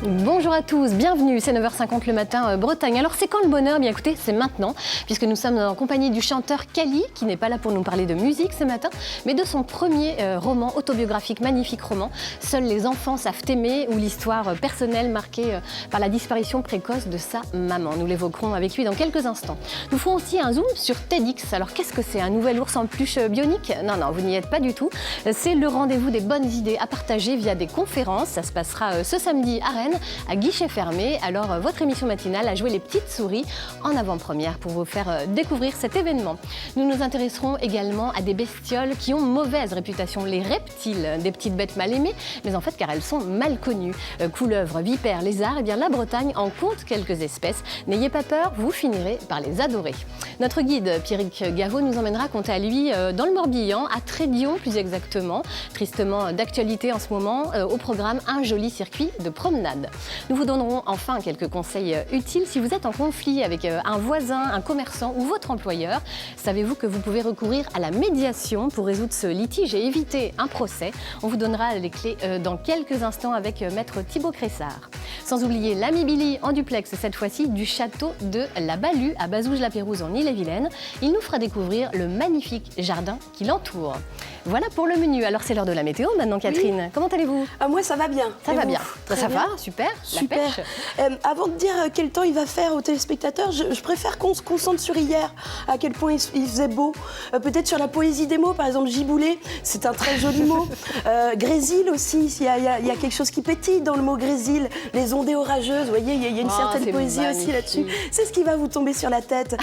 Bonjour à tous, bienvenue, c'est 9h50 le matin, Bretagne. Alors c'est quand le bonheur? Bien écoutez, c'est maintenant, puisque nous sommes en compagnie du chanteur Kali, qui n'est pas là pour nous parler de musique ce matin, mais de son premier roman autobiographique, magnifique roman, Seuls les enfants savent aimer, où l'histoire personnelle marquée par la disparition précoce de sa maman. Nous l'évoquerons avec lui dans quelques instants. Nous ferons aussi un zoom sur TEDx. Alors qu'est-ce que c'est? Un nouvel ours en peluche bionique? Non, vous n'y êtes pas du tout. C'est le rendez-vous des bonnes idées à partager via des conférences. Ça se passera ce samedi à Rennes, à guichet fermé. Alors votre émission matinale a joué les petites souris en avant-première pour vous faire découvrir cet événement. Nous nous intéresserons également à des bestioles qui ont mauvaise réputation, les reptiles, des petites bêtes mal aimées, mais en fait car elles sont mal connues. Couleuvres, vipères, lézards, eh bien la Bretagne en compte quelques espèces. N'ayez pas peur, vous finirez par les adorer. Notre guide Pierrick Gaveau nous emmènera quant à lui dans le Morbihan, à Trédion plus exactement. Tristement d'actualité en ce moment, au programme un joli circuit de promenade. Nous vous donnerons enfin quelques conseils utiles si vous êtes en conflit avec un voisin, un commerçant ou votre employeur. Savez-vous que vous pouvez recourir à la médiation pour résoudre ce litige et éviter un procès? On vous donnera les clés dans quelques instants avec maître Thibaut Cressard. Sans oublier l'ami Billy en duplex, cette fois-ci du château de la Balue à Bazouges-la-Pérouse en Ille-et-Vilaine. Il nous fera découvrir le magnifique jardin qui l'entoure. Voilà pour le menu. Alors c'est l'heure de la météo maintenant, Catherine. Oui. Comment allez-vous? Moi ça va bien. Ça va bien. Ça va, super. Super. Avant de dire quel temps il va faire aux téléspectateurs, je préfère qu'on se concentre sur hier, à quel point il faisait beau. Peut-être sur la poésie des mots, par exemple giboulé, c'est un très joli mot. Grésil aussi, il y a quelque chose qui pétille dans le mot grésil. Les ondées orageuses, vous voyez, il y a une certaine poésie magnifique aussi là-dessus. C'est ce qui va vous tomber sur la tête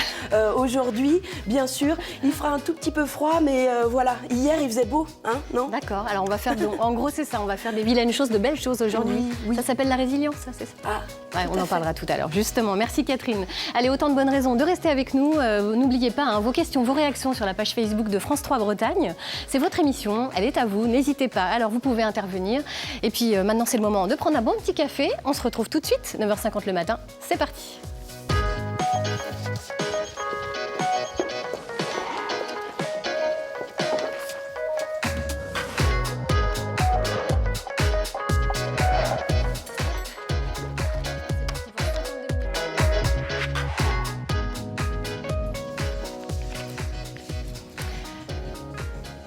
aujourd'hui, bien sûr. Il fera un tout petit peu froid, mais voilà, hier il faisait beau, hein, non? D'accord, alors on va faire, en gros c'est ça, on va faire des vilaines choses, de belles choses aujourd'hui. Oui. Ça s'appelle la résilience, ça c'est ça? Ouais, on en parlera tout à l'heure, justement. Merci Catherine. Allez, autant de bonnes raisons de rester avec nous. N'oubliez pas vos questions, vos réactions sur la page Facebook de France 3 Bretagne. C'est votre émission, elle est à vous, n'hésitez pas. Alors vous pouvez intervenir. Et puis maintenant c'est le moment de prendre un bon petit café. On se retrouve tout de suite, 9h50 le matin. C'est parti.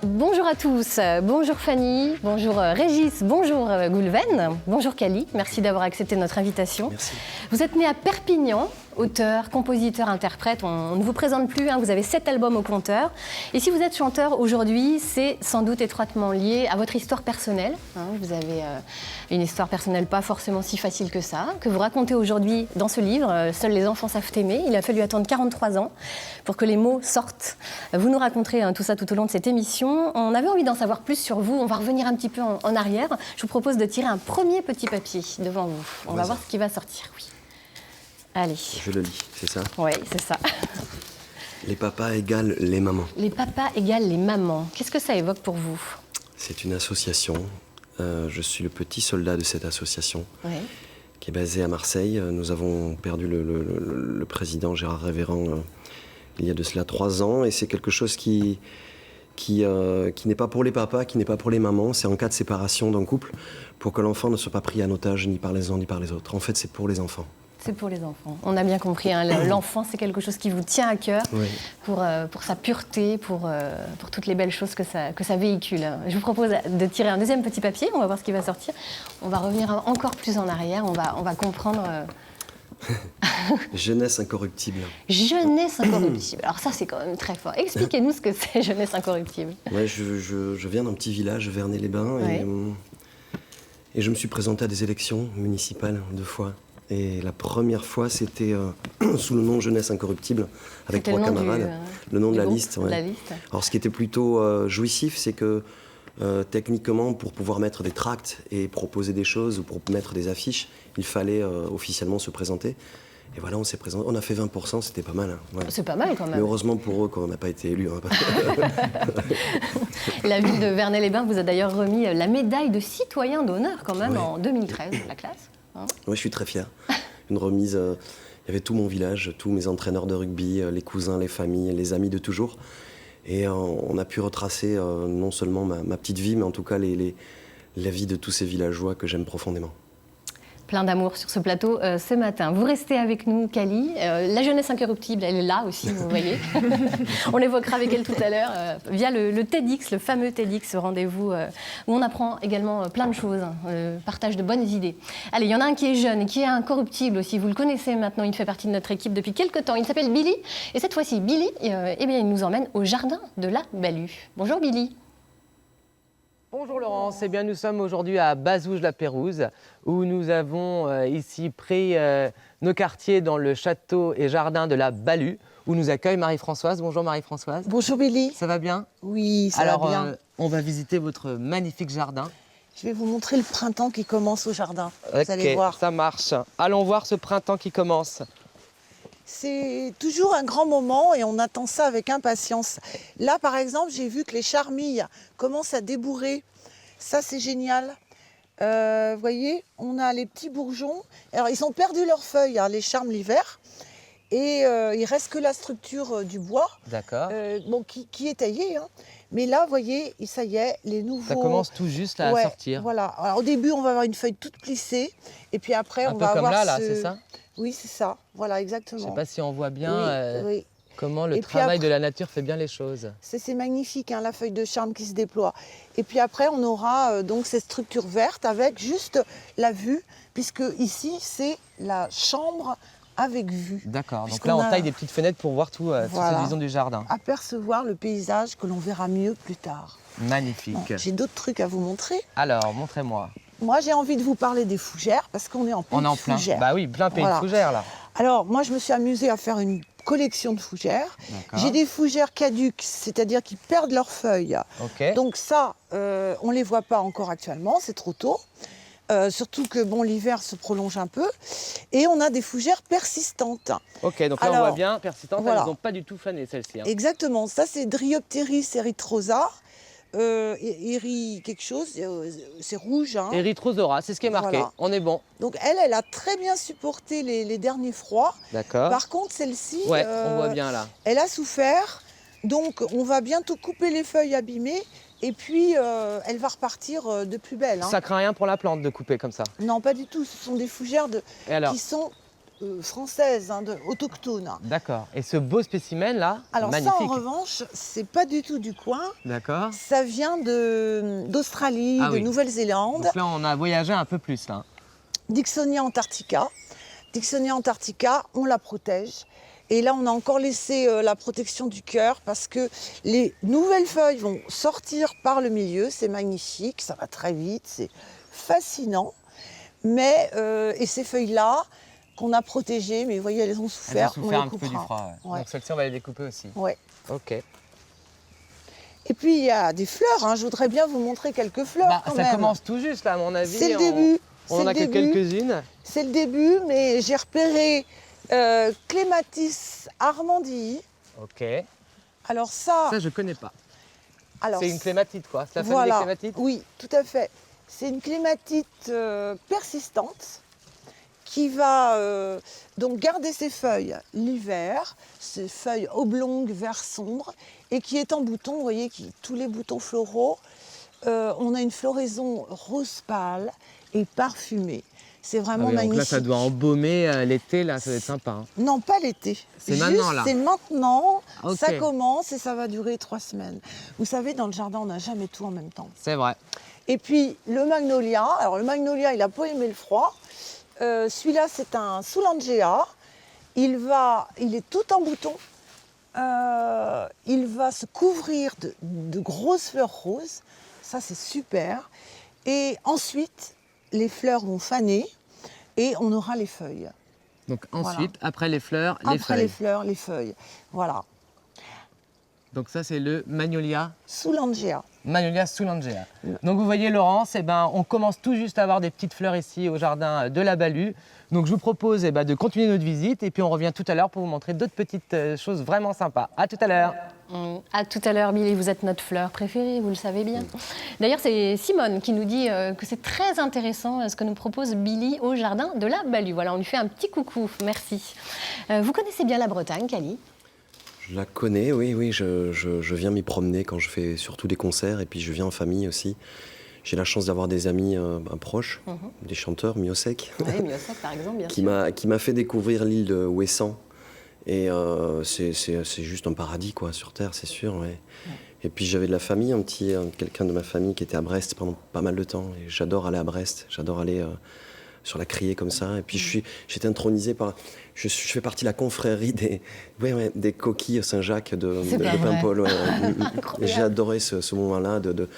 Bonjour à tous, bonjour Fanny, bonjour Régis, bonjour Goulven, bonjour Kali, merci d'avoir accepté notre invitation. Merci. Vous êtes né à Perpignan, auteur, compositeur, interprète, on ne vous présente plus, vous avez 7 albums au compteur. Et si vous êtes chanteur aujourd'hui, c'est sans doute étroitement lié à votre histoire personnelle. Vous avez une histoire personnelle pas forcément si facile que ça, que vous racontez aujourd'hui dans ce livre, Seuls les enfants savent aimer. Il a fallu attendre 43 ans pour que les mots sortent. Vous nous raconterez tout ça tout au long de cette émission. On avait envie d'en savoir plus sur vous, on va revenir un petit peu en arrière. Je vous propose de tirer un premier petit papier devant vous. On va voir ce qui va sortir, oui. Allez. Je le lis, c'est ça? Oui, c'est ça. Les papas égale les mamans. Les papas égale les mamans. Qu'est-ce que ça évoque pour vous? C'est une association. Je suis le petit soldat de cette association, qui est basée à Marseille. Nous avons perdu le président Gérard Révérend il y a de cela 3 ans. Et c'est quelque chose qui n'est pas pour les papas, qui n'est pas pour les mamans. C'est en cas de séparation d'un couple, pour que l'enfant ne soit pas pris en otage ni par les uns ni par les autres. En fait, c'est pour les enfants. C'est pour les enfants. On a bien compris, l'enfant, c'est quelque chose qui vous tient à cœur, pour sa pureté, pour toutes les belles choses que ça véhicule. Je vous propose de tirer un deuxième petit papier, on va voir ce qui va sortir. On va revenir encore plus en arrière, on va comprendre... Jeunesse incorruptible. Jeunesse incorruptible. Alors ça, c'est quand même très fort. Expliquez-nous ce que c'est, jeunesse incorruptible. Ouais, je viens d'un petit village, Vernet-les-Bains, et je me suis présenté à des élections municipales 2 fois. Et la première fois, c'était sous le nom Jeunesse Incorruptible, avec 3 camarades. Le nom de la liste. Alors, ce qui était plutôt jouissif, c'est que techniquement, pour pouvoir mettre des tracts et proposer des choses, ou pour mettre des affiches, il fallait officiellement se présenter. Et voilà, on s'est présenté. On a fait 20%, c'était pas mal. C'est pas mal quand même. Mais heureusement pour eux qu'on n'a pas été élus. La ville de Vernet-les-Bains vous a d'ailleurs remis la médaille de citoyen d'honneur quand même en 2013, la classe. Oui, je suis très fier. Une remise, il y avait tout mon village, tous mes entraîneurs de rugby, les cousins, les familles, les amis de toujours. Et on a pu retracer non seulement ma petite vie, mais en tout cas la vie de tous ces villageois que j'aime profondément. Plein d'amour sur ce plateau ce matin. Vous restez avec nous, Cali. La jeunesse incorruptible, elle est là aussi, vous voyez. On l'évoquera avec elle tout à l'heure via le TEDx, le fameux TEDx, ce rendez-vous où on apprend également plein de choses, partage de bonnes idées. Allez, il y en a un qui est jeune et qui est incorruptible aussi. Vous le connaissez maintenant, il fait partie de notre équipe depuis quelques temps. Il s'appelle Billy. Et cette fois-ci, Billy, eh bien, il nous emmène au jardin de la Balue. Bonjour Billy. Bonjour Laurence, eh bien, nous sommes aujourd'hui à Bazouges-la-Pérouse où nous avons ici pris nos quartiers dans le château et jardin de la Balue où nous accueille Marie-Françoise. Bonjour Marie-Françoise. Bonjour Billy. Ça va bien? Oui, ça va bien. On va visiter votre magnifique jardin. Je vais vous montrer le printemps qui commence au jardin. Vous allez voir. Ça marche. Allons voir ce printemps qui commence. C'est toujours un grand moment et on attend ça avec impatience. Là, par exemple, j'ai vu que les charmilles commencent à débourrer. Ça, c'est génial. Vous voyez, on a les petits bourgeons. Alors, ils ont perdu leurs feuilles, hein, les charmes l'hiver. Et il reste que la structure du bois. D'accord. Bon, qui est taillée. Hein. Mais là, vous voyez, ça y est, les nouveaux... Ça commence tout juste à sortir. Voilà. Alors, au début, on va avoir une feuille toute plissée. Et puis après, on va avoir là, c'est ça? Oui, c'est ça. Voilà, exactement. Je ne sais pas si on voit bien oui. comment le travail de la nature fait bien les choses. C'est magnifique, hein, la feuille de charme qui se déploie. Et puis après, on aura donc cette structure verte avec juste la vue, puisque ici, c'est la chambre avec vue. D'accord. Donc là, on taille des petites fenêtres pour voir toute cette vision du jardin. Apercevoir le paysage que l'on verra mieux plus tard. Magnifique. Bon, j'ai d'autres trucs à vous montrer. Alors, montrez-moi. Moi, j'ai envie de vous parler des fougères parce qu'on est en pays de fougères. Bah oui, plein pays de fougères là. Alors, moi, je me suis amusée à faire une collection de fougères. J'ai des fougères caduques, c'est-à-dire qui perdent leurs feuilles. Okay. Donc ça, on ne les voit pas encore actuellement, c'est trop tôt. Surtout que bon, l'hiver se prolonge un peu. Et on a des fougères persistantes. Ok, donc là, on voit bien, persistantes, voilà. Elles n'ont pas du tout fané, celles-ci. Hein. Exactement, ça c'est Dryopteris erythrosa. Quelque chose, c'est rouge. Hein. Erythrosora, c'est ce qui est marqué, voilà. On est bon. Donc elle a très bien supporté les derniers froids. D'accord. Par contre, celle-ci, on voit bien là. Elle a souffert, donc on va bientôt couper les feuilles abîmées et puis elle va repartir de plus belle. Hein. Ça craint rien pour la plante de couper comme ça? Non, pas du tout, ce sont des fougères qui sont... française, hein, autochtone. D'accord. Et ce beau spécimen là, alors magnifique. Ça en revanche, c'est pas du tout du coin. D'accord. Ça vient d'Australie, de Nouvelle-Zélande. Donc là, on a voyagé un peu plus là. Dixonia antarctica. Dixonia antarctica, on la protège. Et là, on a encore laissé la protection du cœur parce que les nouvelles feuilles vont sortir par le milieu. C'est magnifique, ça va très vite, c'est fascinant. Mais, et ces feuilles-là, qu'on a protégées, mais vous voyez, elles ont souffert. Elles ont souffert un peu du froid. Ouais. Donc celles-ci, on va les découper aussi. Oui. Ok. Et puis, il y a des fleurs. Hein. Je voudrais bien vous montrer quelques fleurs quand même. Ça commence tout juste, là, à mon avis. C'est le début. On en a que quelques-unes. C'est le début, mais j'ai repéré Clématis armandii. Ok. Alors ça... Ça, je ne connais pas. C'est une clématite, quoi. C'est la famille des clématites? Oui, tout à fait. C'est une clématite persistante qui va donc garder ses feuilles l'hiver, ses feuilles oblongues, vert sombre, et qui est en bouton, vous voyez, tous les boutons floraux. On a une floraison rose pâle et parfumée. C'est vraiment magnifique. Donc là, ça doit embaumer l'été, là, ça va être sympa. Hein. Non, pas l'été. C'est maintenant, là. C'est maintenant, okay. Ça commence et ça va durer 3 semaines. Vous savez, dans le jardin, on n'a jamais tout en même temps. C'est vrai. Et puis, le magnolia. Alors, le magnolia, il n'a pas aimé le froid. Celui-là, c'est un Soulangea. Il est tout en bouton. Il va se couvrir de grosses fleurs roses. Ça, c'est super. Et ensuite, les fleurs vont faner et on aura les feuilles. Donc ensuite, après les fleurs, les feuilles. Après les fleurs, les feuilles. Voilà. Donc ça, c'est le Magnolia Soulangea. Magnolia Soulangea. Donc vous voyez, Laurence, on commence tout juste à avoir des petites fleurs ici au jardin de la Balue. Donc je vous propose de continuer notre visite et puis on revient tout à l'heure pour vous montrer d'autres petites choses vraiment sympas. À tout à l'heure. À tout à l'heure, Billy, vous êtes notre fleur préférée, vous le savez bien. D'ailleurs, c'est Simone qui nous dit que c'est très intéressant ce que nous propose Billy au jardin de la Balue. Voilà, on lui fait un petit coucou, merci. Vous connaissez bien la Bretagne, Cali ? Je la connais, oui, je viens m'y promener quand je fais surtout des concerts et puis je viens en famille aussi. j'ai la chance d'avoir des amis proches, des chanteurs, Miosek, Oui, Miosek par exemple, bien qui sûr. qui m'a fait découvrir l'île de Ouessant. Et c'est juste un paradis quoi, sur Terre, c'est sûr. Ouais. Et puis j'avais de la famille, quelqu'un de ma famille qui était à Brest pendant pas mal de temps. Et j'adore aller à Brest, j'adore aller sur la criée comme ça. Et puis j'étais intronisé par... Je fais partie de la confrérie des coquilles Saint-Jacques de Paimpol. Ouais. Et j'ai adoré ce moment-là de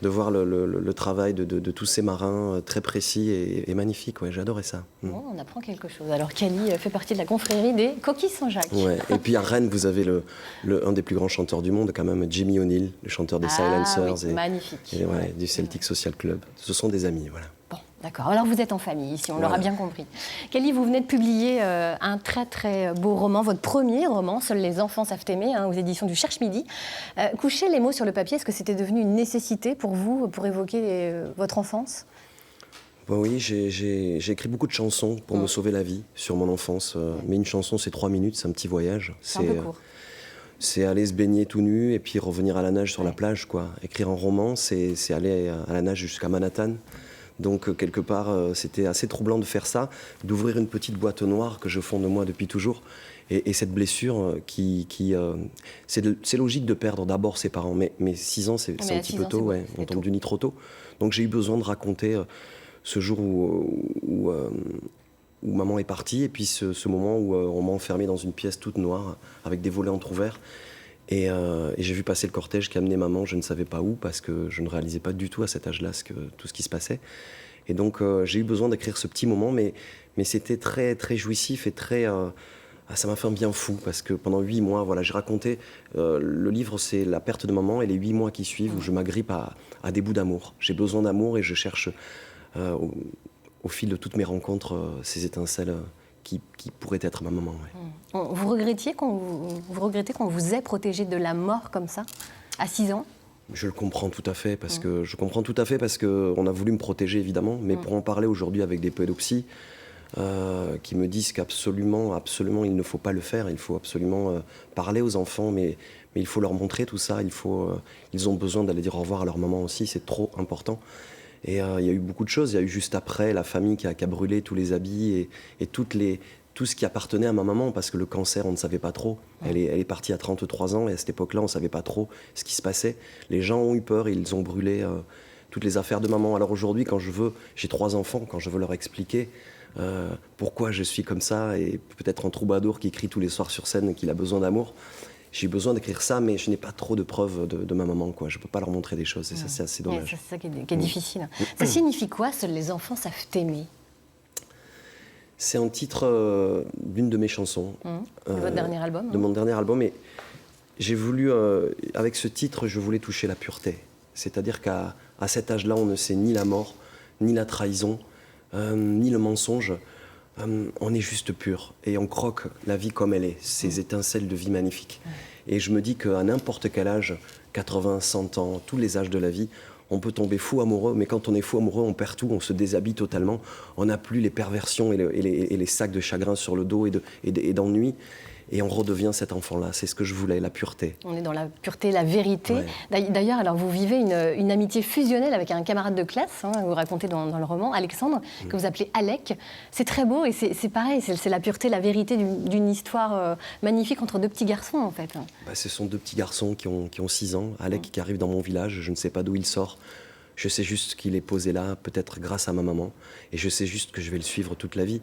voir le travail de tous ces marins très précis et magnifiques. Ouais, j'ai adoré ça. Bon, on apprend quelque chose. Alors Cali fait partie de la confrérie des coquilles Saint-Jacques. Ouais. Et puis à Rennes, vous avez un des plus grands chanteurs du monde, quand même, Jimmy O'Neill, le chanteur des Silencers oui, magnifique. Et du Celtic Social Club. Ce sont des amis, voilà. Bon, d'accord. Alors vous êtes en famille ici, on Voilà. l'aura bien compris. Cali, vous venez de publier un très très beau roman, votre premier roman, Seuls les enfants savent aimer, aux éditions du Cherche Midi. Coucher les mots sur le papier, est-ce que c'était devenu une nécessité pour vous, pour évoquer votre enfance ? Bon, oui, j'ai écrit beaucoup de chansons pour me sauver la vie sur mon enfance. Mais une chanson, c'est 3 minutes, c'est un petit voyage. C'est un peu court. C'est aller se baigner tout nu et puis revenir à la nage sur la plage, quoi. Écrire un roman, c'est aller à la nage jusqu'à Manhattan. Donc, quelque part, c'était assez troublant de faire ça, d'ouvrir une petite boîte noire que je fonds de moi depuis toujours. Et cette blessure c'est logique de perdre d'abord ses parents, mais 6 ans, c'est un petit peu tôt, ouais, on tombe du nid trop tôt. Donc, j'ai eu besoin de raconter ce jour où maman est partie, et puis ce moment où on m'a enfermé dans une pièce toute noire, avec des volets entrouverts. Et j'ai vu passer le cortège qui amenait maman, je ne savais pas où, parce que je ne réalisais pas du tout à cet âge-là tout ce qui se passait. Et donc j'ai eu besoin d'écrire ce petit moment, mais c'était très, très jouissif et très... ça m'a fait un bien fou, parce que pendant 8 mois, voilà, j'ai raconté... le livre, c'est la perte de maman et les 8 mois qui suivent, où je m'agrippe à des bouts d'amour. J'ai besoin d'amour et je cherche, au fil de toutes mes rencontres, ces étincelles... Qui pourrait être ma maman. Ouais. Vous regrettez qu'on vous ait protégé de la mort comme ça, à 6 ans ? Je le comprends tout à fait, parce qu'on a voulu me protéger, évidemment, mais pour en parler aujourd'hui avec des pédopsies qui me disent qu'absolument, il ne faut pas le faire, il faut absolument parler aux enfants, mais il faut leur montrer tout ça, ils ont besoin d'aller dire au revoir à leur maman aussi, c'est trop important. Et il y a eu beaucoup de choses. Il y a eu juste après la famille qui a brûlé tous les habits et tout ce qui appartenait à ma maman, parce que le cancer, on ne savait pas trop. Elle est partie à 33 ans et à cette époque-là, on ne savait pas trop ce qui se passait. Les gens ont eu peur et ils ont brûlé toutes les affaires de maman. Alors aujourd'hui, j'ai 3 enfants, quand je veux leur expliquer pourquoi je suis comme ça, et peut-être un troubadour qui crie tous les soirs sur scène qu'il a besoin d'amour, j'ai eu besoin d'écrire ça, mais je n'ai pas trop de preuves de ma maman, quoi. Je ne peux pas leur montrer des choses, et ça, c'est assez dommage. Ouais, c'est ça qui est difficile. Ça signifie quoi, Seuls les enfants savent aimer ? C'est un titre d'une de mes chansons. De votre dernier album ? De mon dernier album, et j'ai voulu, avec ce titre, je voulais toucher la pureté. C'est-à-dire qu'à cet âge-là, on ne sait ni la mort, ni la trahison, ni le mensonge. On est juste pur et on croque la vie comme elle est, ces étincelles de vie magnifiques. Et je me dis qu'à n'importe quel âge, 80, 100 ans, tous les âges de la vie, on peut tomber fou amoureux, mais quand on est fou amoureux, on perd tout, on se déshabille totalement, on n'a plus les perversions et les sacs de chagrin sur le dos et d'ennui. Et on redevient cet enfant-là. C'est ce que je voulais, la pureté. On est dans la pureté, la vérité. Ouais. D'ailleurs, alors vous vivez une amitié fusionnelle avec un camarade de classe, vous racontez dans le roman, Alexandre, que vous appelez Alec. C'est très beau et c'est pareil, c'est la pureté, la vérité d'une histoire magnifique entre 2 petits garçons, en fait. Bah, ce sont 2 petits garçons qui ont 6 ans. Alec qui arrive dans mon village, je ne sais pas d'où il sort. Je sais juste qu'il est posé là, peut-être grâce à ma maman. Et je sais juste que je vais le suivre toute la vie.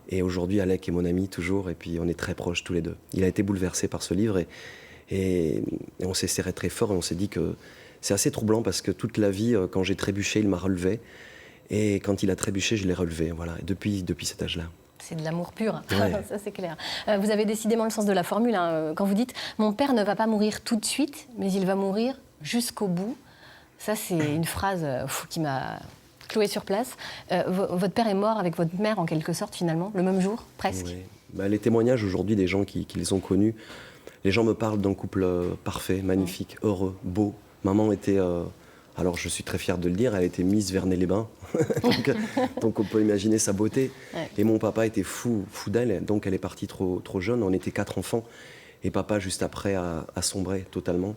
Et aujourd'hui, Alec est mon ami toujours, et puis on est très proches tous les 2. Il a été bouleversé par ce livre, et on s'est serré très fort, et on s'est dit que c'est assez troublant, parce que toute la vie, quand j'ai trébuché, il m'a relevé, et quand il a trébuché, je l'ai relevé, voilà, depuis cet âge-là. C'est de l'amour pur, Ouais. ça c'est clair. Vous avez décidément le sens de la formule, quand vous dites « Mon père ne va pas mourir tout de suite, mais il va mourir jusqu'au bout ». Ça, c'est une phrase qui m'a clouée sur place. Votre père est mort avec votre mère, en quelque sorte, finalement, le même jour, presque. Oui. Bah, les témoignages aujourd'hui des gens qui les ont connus, les gens me parlent d'un couple parfait, magnifique, heureux, beau. Maman était, alors je suis très fier de le dire, elle était Miss Vernet-les-Bains, donc on peut imaginer sa beauté. Ouais. Et mon papa était fou d'elle, donc elle est partie trop jeune, on était 4 enfants, et papa, juste après, a sombré totalement.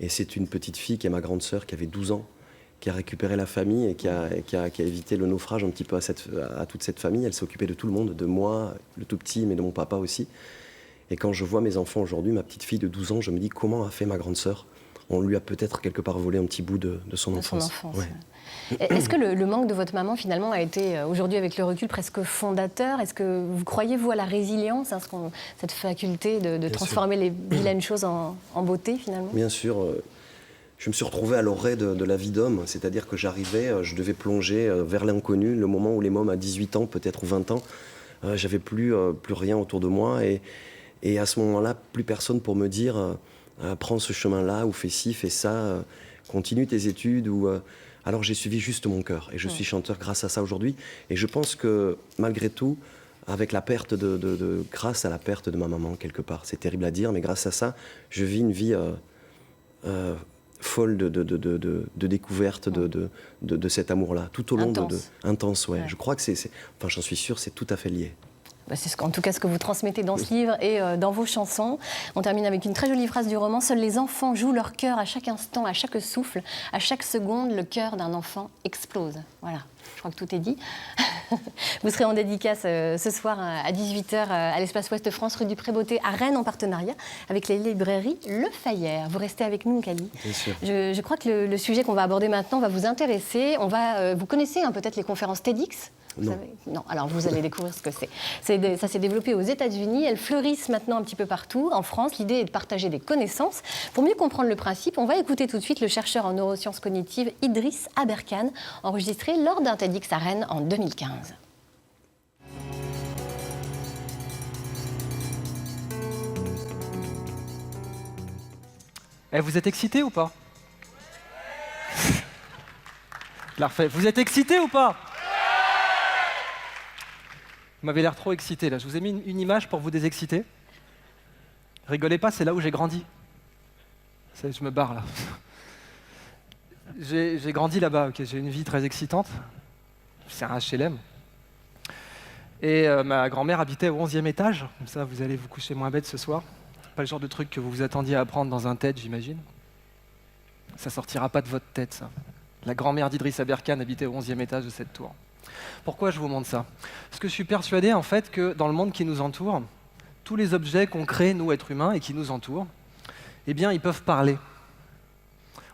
Et c'est une petite fille qui est ma grande sœur, qui avait 12 ans, qui a récupéré la famille et qui a évité le naufrage un petit peu à toute cette famille. Elle s'est occupée de tout le monde, de moi, le tout petit, mais de mon papa aussi. Et quand je vois mes enfants aujourd'hui, ma petite fille de 12 ans, je me dis comment a fait ma grande sœur. On lui a peut-être quelque part volé un petit bout de son enfance. Ouais. Est-ce que le manque de votre maman, finalement, a été, aujourd'hui, avec le recul, presque fondateur? Est-ce que vous croyez, vous, à la résilience, hein, cette faculté de transformer les vilaines choses en beauté, finalement? Bien sûr. Je me suis retrouvé à l'orée de la vie d'homme, c'est-à-dire que je devais plonger vers l'inconnu, le moment où les mômes à 18 ans, peut-être, ou 20 ans, j'avais plus rien autour de moi. Et à ce moment-là, plus personne pour me dire prends ce chemin-là, ou fais ci, fais ça, continue tes études. Alors j'ai suivi juste mon cœur. Et je suis chanteur grâce à ça aujourd'hui. Et je pense que, malgré tout, avec la perte grâce à la perte de ma maman, quelque part, c'est terrible à dire, mais grâce à ça, je vis une vie folle de découverte de cet amour-là, tout au long intense, ouais. Je crois que enfin j'en suis sûr, c'est tout à fait lié. C'est en tout cas ce que vous transmettez dans ce livre et dans vos chansons. On termine avec une très jolie phrase du roman. Seuls les enfants jouent leur cœur à chaque instant, à chaque souffle, à chaque seconde, le cœur d'un enfant explose. Voilà, je crois que tout est dit. Vous serez en dédicace ce soir à 18h à l'Espace Ouest France, rue du Pré-Beauté, à Rennes, en partenariat avec les librairies Le Fayère. Vous restez avec nous, Cali. Bien sûr. Je crois que le sujet qu'on va aborder maintenant va vous intéresser. Vous connaissez peut-être les conférences TEDx? Non, alors vous allez découvrir ce que c'est. Ça s'est développé aux États-Unis, elles fleurissent maintenant un petit peu partout. En France, l'idée est de partager des connaissances. Pour mieux comprendre le principe, on va écouter tout de suite le chercheur en neurosciences cognitives Idriss Aberkane, enregistré lors d'un TEDx à Rennes en 2015. Vous êtes excité ou pas? Je la refais. Vous êtes excité ou pas? Vous m'avez l'air trop excité là. Je vous ai mis une image pour vous désexciter. Rigolez pas, c'est là où j'ai grandi. Je me barre là. J'ai grandi là-bas, okay. J'ai une vie très excitante. C'est un HLM. Et ma grand-mère habitait au 11e étage. Comme ça, vous allez vous coucher moins bête ce soir. Pas le genre de truc que vous vous attendiez à apprendre dans un TED, j'imagine. Ça sortira pas de votre tête, ça. La grand-mère d'Idriss Aberkane habitait au 11e étage de cette tour. Pourquoi je vous montre ça? Parce que je suis persuadé, en fait, que dans le monde qui nous entoure, tous les objets qu'on crée, nous, êtres humains, et qui nous entourent, eh bien, ils peuvent parler.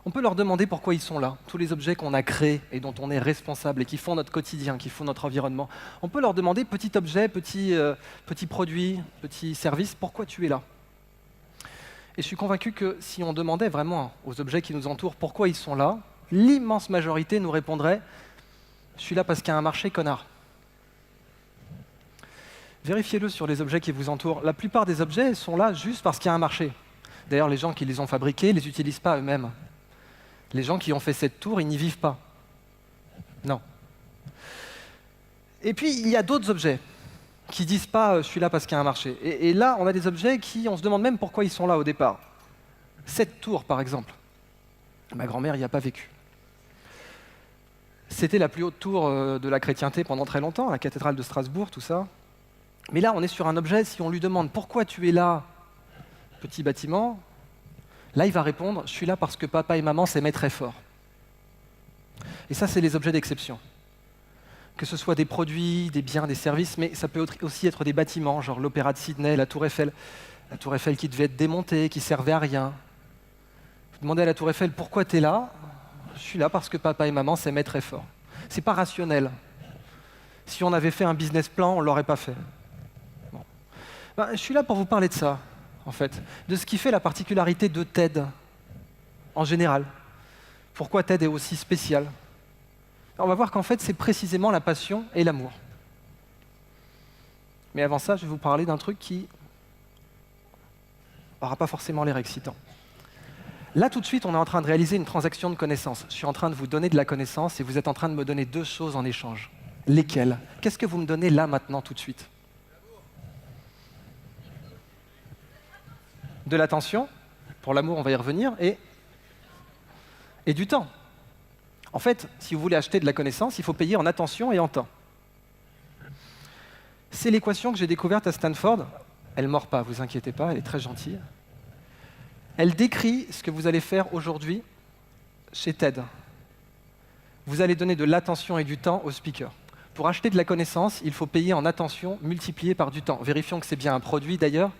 On peut leur demander pourquoi ils sont là. Tous les objets qu'on a créés et dont on est responsable et qui font notre quotidien, qui font notre environnement. On peut leur demander, petit objet, petit produit, petit service, pourquoi tu es là? Et je suis convaincu que si on demandait vraiment aux objets qui nous entourent pourquoi ils sont là, l'immense majorité nous répondrait « Je suis là parce qu'il y a un marché, connard ». Vérifiez-le sur les objets qui vous entourent. La plupart des objets sont là juste parce qu'il y a un marché. D'ailleurs, les gens qui les ont fabriqués ne les utilisent pas eux-mêmes. Les gens qui ont fait cette tour, ils n'y vivent pas. Non. Et puis, il y a d'autres objets qui disent pas « je suis là parce qu'il y a un marché ». Et là, on a des objets qui, on se demande même pourquoi ils sont là au départ. Cette tour, par exemple. Ma grand-mère n'y a pas vécu. C'était la plus haute tour de la chrétienté pendant très longtemps, la cathédrale de Strasbourg, tout ça. Mais là, on est sur un objet, si on lui demande « pourquoi tu es là, petit bâtiment ?» Là, il va répondre « je suis là parce que papa et maman s'aimaient très fort ». Et ça, c'est les objets d'exception. Que ce soit des produits, des biens, des services, mais ça peut aussi être des bâtiments, genre l'Opéra de Sydney, la Tour Eiffel. La Tour Eiffel qui devait être démontée, qui servait à rien. Vous demandez à la Tour Eiffel « pourquoi tu es là ?» Je suis là parce que papa et maman s'aimaient très fort. C'est pas rationnel. Si on avait fait un business plan, on l'aurait pas fait. Bon. Je suis là pour vous parler de ça, en fait, de ce qui fait la particularité de TED, en général. Pourquoi TED est aussi spécial. On va voir qu'en fait, c'est précisément la passion et l'amour. Mais avant ça, je vais vous parler d'un truc qui n'aura pas forcément l'air excitant. Là, tout de suite, on est en train de réaliser une transaction de connaissances. Je suis en train de vous donner de la connaissance et vous êtes en train de me donner deux choses en échange. Lesquelles? Qu'est-ce que vous me donnez là, maintenant, tout de suite? De l'attention, pour l'amour, on va y revenir, et du temps. En fait, si vous voulez acheter de la connaissance, il faut payer en attention et en temps. C'est l'équation que j'ai découverte à Stanford. Elle ne mord pas, vous inquiétez pas, elle est très gentille. Elle décrit ce que vous allez faire aujourd'hui chez TED. vous allez donner de l'attention et du temps au speaker. Pour acheter de la connaissance, il faut payer en attention multiplié par du temps. Vérifions que c'est bien un produit d'ailleurs.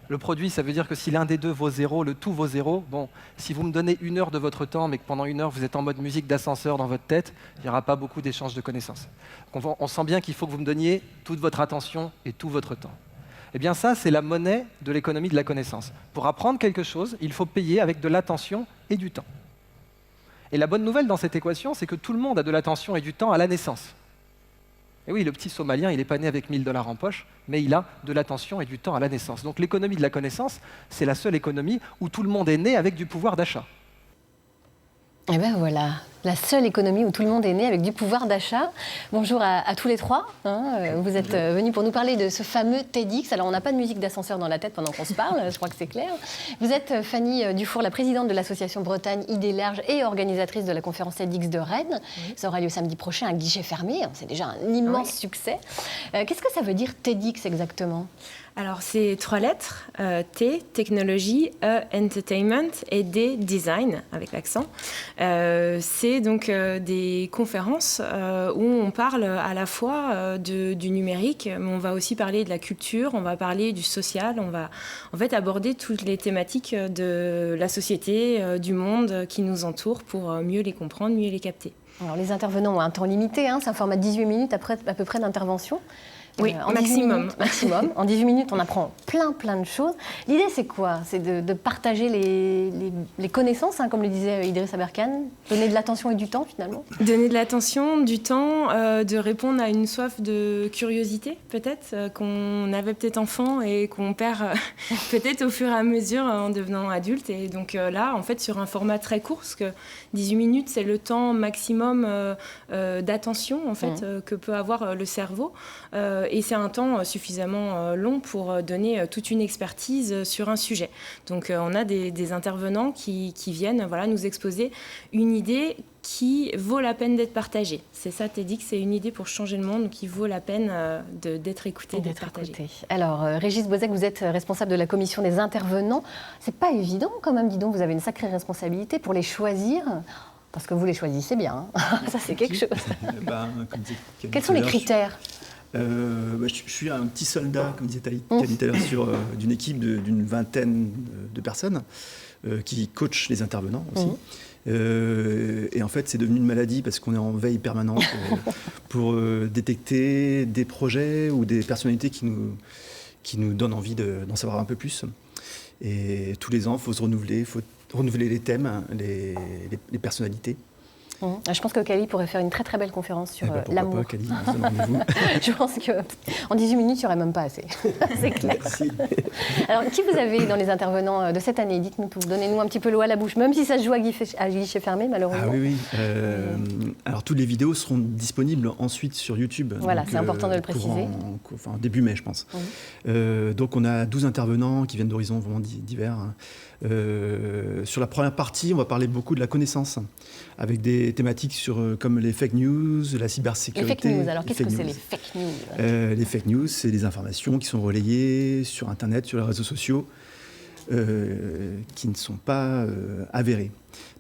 Le produit, ça veut dire que si l'un des deux vaut 0, le tout vaut 0. Bon, si vous me donnez 1 heure de votre temps, mais que pendant 1 heure, vous êtes en mode musique d'ascenseur dans votre tête, il n'y aura pas beaucoup d'échanges de connaissances. On sent bien qu'il faut que vous me donniez toute votre attention et tout votre temps. Eh bien ça, c'est la monnaie de l'économie de la connaissance. Pour apprendre quelque chose, il faut payer avec de l'attention et du temps. Et la bonne nouvelle dans cette équation, c'est que tout le monde a de l'attention et du temps à la naissance. Et oui, le petit Somalien, il n'est pas né avec 1 000 $ en poche, mais il a de l'attention et du temps à la naissance. Donc l'économie de la connaissance, c'est la seule économie où tout le monde est né avec du pouvoir d'achat. Et bien voilà, la seule économie où tout le monde est né avec du pouvoir d'achat. Bonjour à tous les trois. Vous êtes venus pour nous parler de ce fameux TEDx. Alors on n'a pas de musique d'ascenseur dans la tête pendant qu'on se parle, je crois que c'est clair. Vous êtes Fanny Dufour, la présidente de l'association Bretagne Idées Larges et organisatrice de la conférence TEDx de Rennes. Oui. Ça aura lieu samedi prochain à guichet fermé. C'est déjà un immense succès. Qu'est-ce que ça veut dire TEDx exactement ? Alors, c'est 3 lettres, T, technologie, E, entertainment et D, design, avec l'accent. C'est donc des conférences où on parle à la fois du numérique, mais on va aussi parler de la culture, on va parler du social, on va en fait aborder toutes les thématiques de la société, du monde qui nous entoure pour mieux les comprendre, mieux les capter. Alors, les intervenants ont un temps limité, c'est un format de 18 minutes à peu près d'intervention. Oui, maximum. En 18 minutes, on apprend plein de choses. L'idée, c'est quoi ? C'est de partager les connaissances, comme le disait Idriss Aberkane, donner de l'attention et du temps, finalement. Donner de l'attention, du temps, de répondre à une soif de curiosité, peut-être, qu'on avait peut-être enfant et qu'on perd peut-être au fur et à mesure en devenant adulte. Et donc là, en fait, sur un format très court, parce que 18 minutes, c'est le temps maximum d'attention, en fait, que peut avoir le cerveau. Et c'est un temps suffisamment long pour donner toute une expertise sur un sujet. Donc on a des intervenants qui viennent nous exposer une idée qui vaut la peine d'être partagée. C'est ça, TEDx, c'est une idée pour changer le monde qui vaut la peine d'être écoutée, d'être partagée. Alors, Régis Bozek, vous êtes responsable de la commission des intervenants. C'est pas évident quand même, dis donc, vous avez une sacrée responsabilité pour les choisir. Parce que vous les choisissez bien, ça c'est quelque chose. Quels sont les critères ? Je suis un petit soldat, comme disait Tali tout à l'heure, d'une équipe d'une vingtaine de personnes qui coachent les intervenants aussi. Et en fait, c'est devenu une maladie parce qu'on est en veille permanente pour détecter des projets ou des personnalités qui nous donnent envie d'en savoir un peu plus. Et tous les ans, il faut se renouveler, il faut renouveler les thèmes, les personnalités. Je pense que Kali pourrait faire une très très belle conférence sur l'amour. Pas, Kali, demandez-vous. Je pense qu'en 18 minutes, il n'y aurait même pas assez. C'est clair. Merci. Alors, qui vous avez dans les intervenants de cette année ? Dites-nous tout. Donnez-nous un petit peu l'eau à la bouche, même si ça se joue à guichet fermé, malheureusement. Ah oui. Alors, toutes les vidéos seront disponibles ensuite sur YouTube. Voilà, c'est important de le préciser. Début mai, je pense. Donc, on a 12 intervenants qui viennent d'horizons vraiment divers. Sur la première partie, on va parler beaucoup de la connaissance, avec des thématiques comme les fake news, la cybersécurité. Les fake news, alors qu'est-ce que c'est les fake news ? Les fake news, c'est des informations qui sont relayées sur Internet, sur les réseaux sociaux, qui ne sont pas avérées.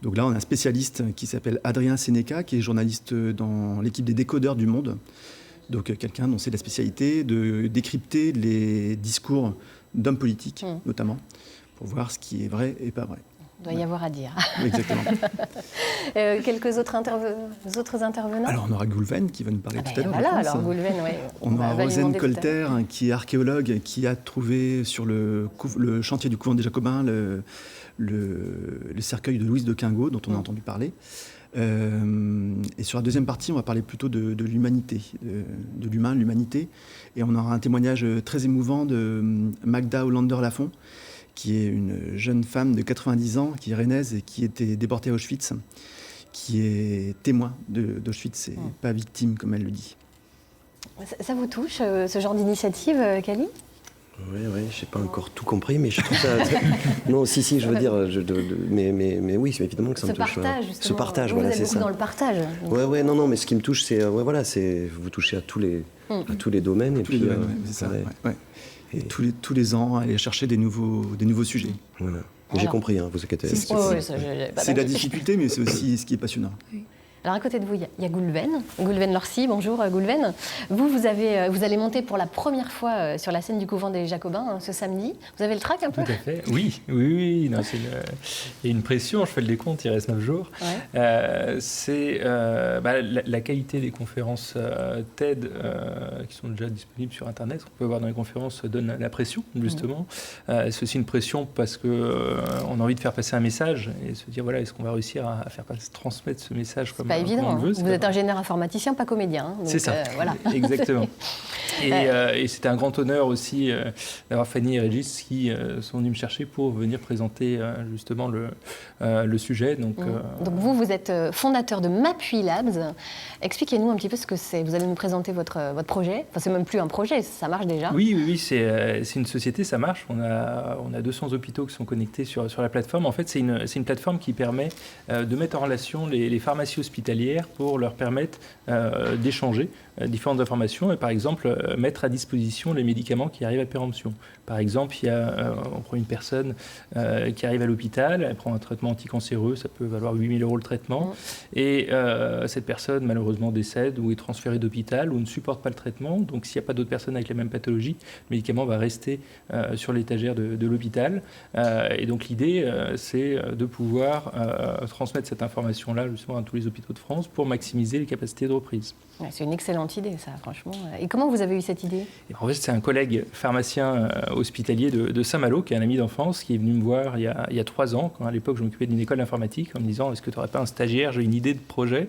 Donc là, on a un spécialiste qui s'appelle Adrien Sénéca, qui est journaliste dans l'équipe des décodeurs du Monde. Donc quelqu'un dont c'est la spécialité de décrypter les discours d'hommes politiques, notamment, pour voir ce qui est vrai et pas vrai. Il doit y avoir à dire. Exactement. Quelques autres intervenants ? Alors, on aura Goulven qui va nous parler tout à l'heure. Voilà, alors Goulven, oui. On aura Rosane Colter, qui est archéologue, qui a trouvé sur le chantier du couvent des Jacobins le cercueil de Louise de Quingot, dont on a entendu parler. Et sur la deuxième partie, on va parler plutôt de l'humanité, de l'humain, l'humanité. Et on aura un témoignage très émouvant de Magda Hollander-Lafont, qui est une jeune femme de 90 ans, qui est rennaise et qui était déportée à Auschwitz, qui est témoin d'Auschwitz et pas victime, comme elle le dit. Ça vous touche, ce genre d'initiative, Kali ? Oui, je n'ai pas encore tout compris, mais je trouve ça... Non, si, je veux dire... Mais oui, c'est évidemment que ça me touche. Ce partage, voilà, c'est ça. Vous êtes beaucoup dans le partage. Ouais, non, mais ce qui me touche, c'est... vous touchez à tous les domaines. Et puis, c'est ça, ouais. Et tous les ans, aller chercher des nouveaux sujets. Voilà. J'ai compris, vous inquiétez. C'est la difficulté, mais c'est aussi ce qui est passionnant. Oui. Alors à côté de vous, il y a Goulven Lorcy. Bonjour Goulven. Vous allez monter pour la première fois sur la scène du couvent des Jacobins ce samedi. Vous avez le trac un peu? Tout à fait. Oui. Non, il y a une pression, je fais le décompte, il reste 9 jours. Ouais. C'est la qualité des conférences TED qui sont déjà disponibles sur Internet. On peut voir dans les conférences donne la pression, justement. C'est aussi une pression parce qu'on a envie de faire passer un message et se dire, voilà, est-ce qu'on va réussir à faire transmettre ce message comme pas évident. Vous êtes ingénieur informaticien, pas comédien. Hein, c'est ça, voilà. Exactement. Et c'était un grand honneur aussi d'avoir Fanny et Régis qui sont venus me chercher pour venir présenter justement le sujet. Donc vous êtes fondateur de Mapui Labs. Expliquez-nous un petit peu ce que c'est. Vous allez nous présenter votre projet. Enfin, c'est même plus un projet, ça marche déjà. Oui, c'est une société, ça marche. On a 200 hôpitaux qui sont connectés sur la plateforme. En fait, c'est une plateforme qui permet de mettre en relation les pharmacies hospitalières pour leur permettre d'échanger différentes informations et par exemple mettre à disposition les médicaments qui arrivent à péremption. Par exemple, on prend une personne qui arrive à l'hôpital, elle prend un traitement anticancéreux, ça peut valoir 8 000 € le traitement, et cette personne malheureusement décède ou est transférée d'hôpital ou ne supporte pas le traitement. Donc s'il n'y a pas d'autres personnes avec la même pathologie, le médicament va rester sur l'étagère de l'hôpital. Et donc l'idée, c'est de pouvoir transmettre cette information-là justement à tous les hôpitaux de France pour maximiser les capacités de reprise. Ouais, c'est une excellente idée, ça, franchement. Et comment vous avez eu cette idée? En fait, c'est un collègue pharmacien hospitalier de Saint-Malo, qui est un ami d'enfance, qui est venu me voir il y a 3 ans, quand à l'époque je m'occupais d'une école d'informatique, en me disant, est-ce que tu n'aurais pas un stagiaire? J'ai une idée de projet,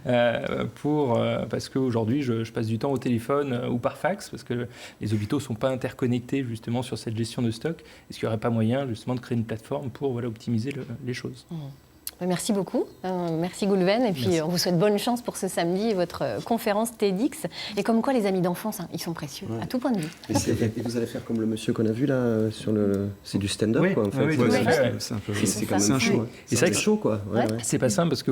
parce qu'aujourd'hui, je passe du temps au téléphone ou par fax, parce que les hôpitaux ne sont pas interconnectés justement sur cette gestion de stock. Est-ce qu'il n'y aurait pas moyen justement de créer une plateforme pour optimiser les choses? Merci beaucoup, merci Goulven, et puis merci. On vous souhaite bonne chance pour ce samedi et votre conférence TEDx. Et comme quoi les amis d'enfance, ils sont précieux, à tout point de vue. Et vous allez faire comme le monsieur qu'on a vu là, c'est du stand-up quoi en fait. C'est quand même un show. Et c'est chaud quoi. C'est pas simple parce que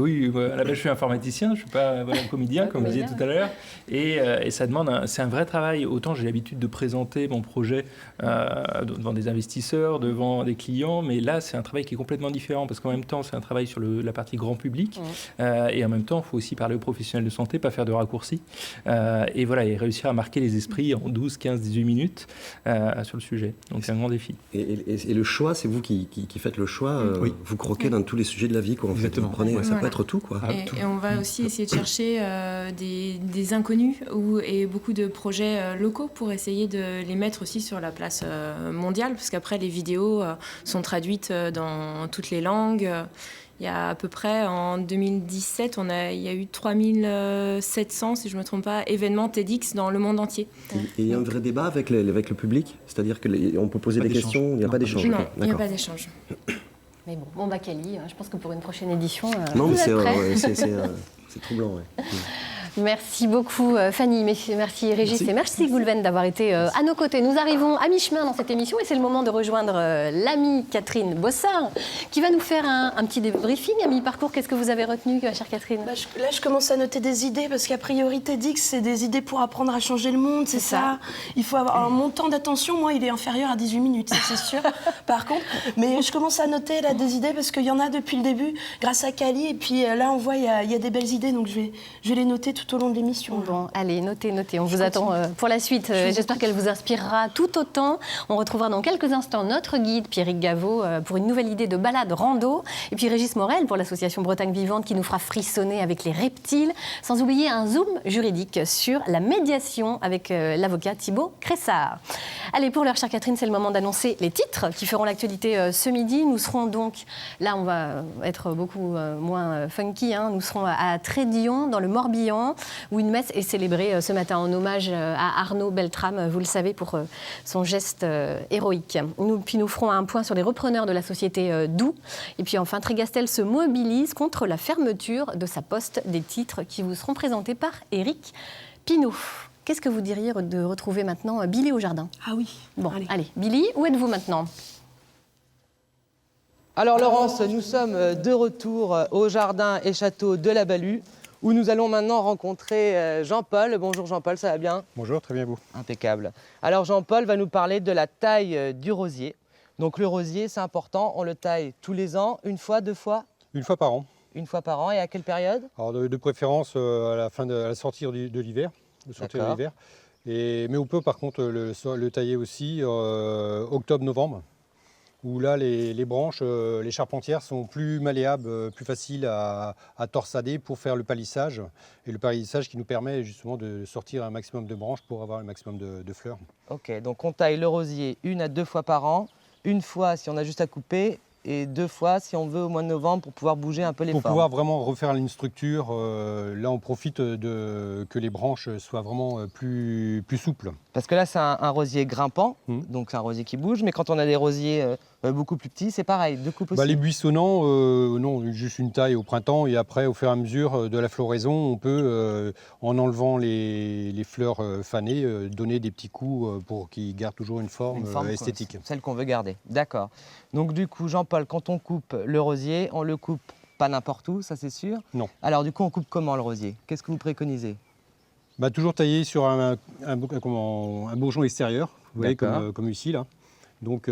à la base je suis informaticien, je suis pas un comédien comme vous disiez tout à l'heure, et ça demande, c'est un vrai travail. Autant j'ai l'habitude de présenter mon projet devant des investisseurs, devant des clients, mais là c'est un travail qui est complètement différent parce qu'en même temps c'est un travail sur la partie grand public, et en même temps il faut aussi parler aux professionnels de santé, pas faire de raccourcis, et réussir à marquer les esprits en 12, 15, 18 minutes sur le sujet. Donc c'est un grand défi. Et le choix, c'est vous qui faites le choix, vous croquez dans tous les sujets de la vie, quoi, en fait. Vous prenez, ça peut être tout, quoi. Et on va aussi essayer de chercher des inconnus et beaucoup de projets locaux pour essayer de les mettre aussi sur la place mondiale, parce qu'après les vidéos sont traduites dans toutes les langues. Il y a à peu près, en 2017, il y a eu 3700, si je ne me trompe pas, événements TEDx dans le monde entier. Et il y a un vrai débat avec le public? C'est-à-dire qu'on peut poser des questions, il n'y a pas d'échange? Non, il n'y a pas d'échange. Mais bon, Kelly, je pense que pour une prochaine édition, non, vous mais êtes prêts. c'est troublant, ouais. Merci beaucoup Fanny, merci Régis et merci Goulven d'avoir été à nos côtés. Nous arrivons à mi-chemin dans cette émission et c'est le moment de rejoindre l'amie Catherine Bossard qui va nous faire un petit débriefing à mi-parcours. Qu'est-ce que vous avez retenu, chère Catherine? Là, je commence à noter des idées parce qu'a priori TEDx, c'est des idées pour apprendre à changer le monde, c'est ça. Il faut avoir mon temps d'attention, moi, il est inférieur à 18 minutes, c'est sûr. Par contre, mais je commence à noter là des idées parce qu'il y en a depuis le début grâce à Cali et puis là, on voit il y a des belles idées, donc je vais les noter tout au long de l'émission. Bon, allez, notez. On vous attend pour la suite. J'espère qu'elle vous inspirera tout autant. On retrouvera dans quelques instants notre guide, Pierrick Gaveau, pour une nouvelle idée de balade rando. Et puis Régis Morel pour l'association Bretagne Vivante qui nous fera frissonner avec les reptiles. Sans oublier un zoom juridique sur la médiation avec l'avocat Thibaut Cressard. Allez, pour l'heure, chère Catherine, c'est le moment d'annoncer les titres qui feront l'actualité ce midi. Nous serons donc, là on va être beaucoup moins funky, nous serons à Trédillon, dans le Morbihan, où une messe est célébrée ce matin en hommage à Arnaud Beltrame, vous le savez, pour son geste héroïque. Puis nous ferons un point sur les repreneurs de la société Doux. Et puis enfin, Trégastel se mobilise contre la fermeture de sa poste, des titres qui vous seront présentés par Éric Pinault. Qu'est-ce que vous diriez de retrouver maintenant Billy au jardin? Ah oui. Bon, allez. Billy, où êtes-vous maintenant? Alors Laurence, nous sommes de retour au jardin et château de la Balue, où nous allons maintenant rencontrer Jean-Paul. Bonjour Jean-Paul, ça va bien? Bonjour, très bien vous. Impeccable. Alors Jean-Paul va nous parler de la taille du rosier. Donc le rosier, c'est important, on le taille tous les ans, une fois, 2 fois? Une fois par an. Une fois par an, et à quelle période? Alors de préférence à la sortie de l'hiver. D'accord. Mais on peut par contre le tailler aussi octobre-novembre, où là les branches, les charpentières sont plus malléables, plus faciles à torsader pour faire le palissage. Et le palissage qui nous permet justement de sortir un maximum de branches pour avoir un maximum de fleurs. Ok, donc on taille le rosier 1 à 2 fois par an, une fois si on a juste à couper, et 2 fois si on veut au mois de novembre pour pouvoir bouger un peu les Pour formes. pouvoir vraiment refaire une structure, là on profite que les branches soient vraiment plus souples. Parce que là c'est un rosier grimpant, donc c'est un rosier qui bouge, mais quand on a des rosiers beaucoup plus petits, c'est pareil, de coupe aussi. Les buissonnants, non, juste une taille au printemps, et après au fur et à mesure de la floraison, on peut, en enlevant les fleurs fanées, donner des petits coups pour qu'ils gardent toujours une forme esthétique. Celle qu'on veut garder, d'accord. Donc du coup, Jean-Paul, quand on coupe le rosier, on le coupe pas n'importe où, ça c'est sûr. Non. Alors du coup, on coupe comment le rosier? Qu'est-ce que vous préconisez? Toujours taillé sur un bourgeon extérieur, vous voyez, comme ici là. Donc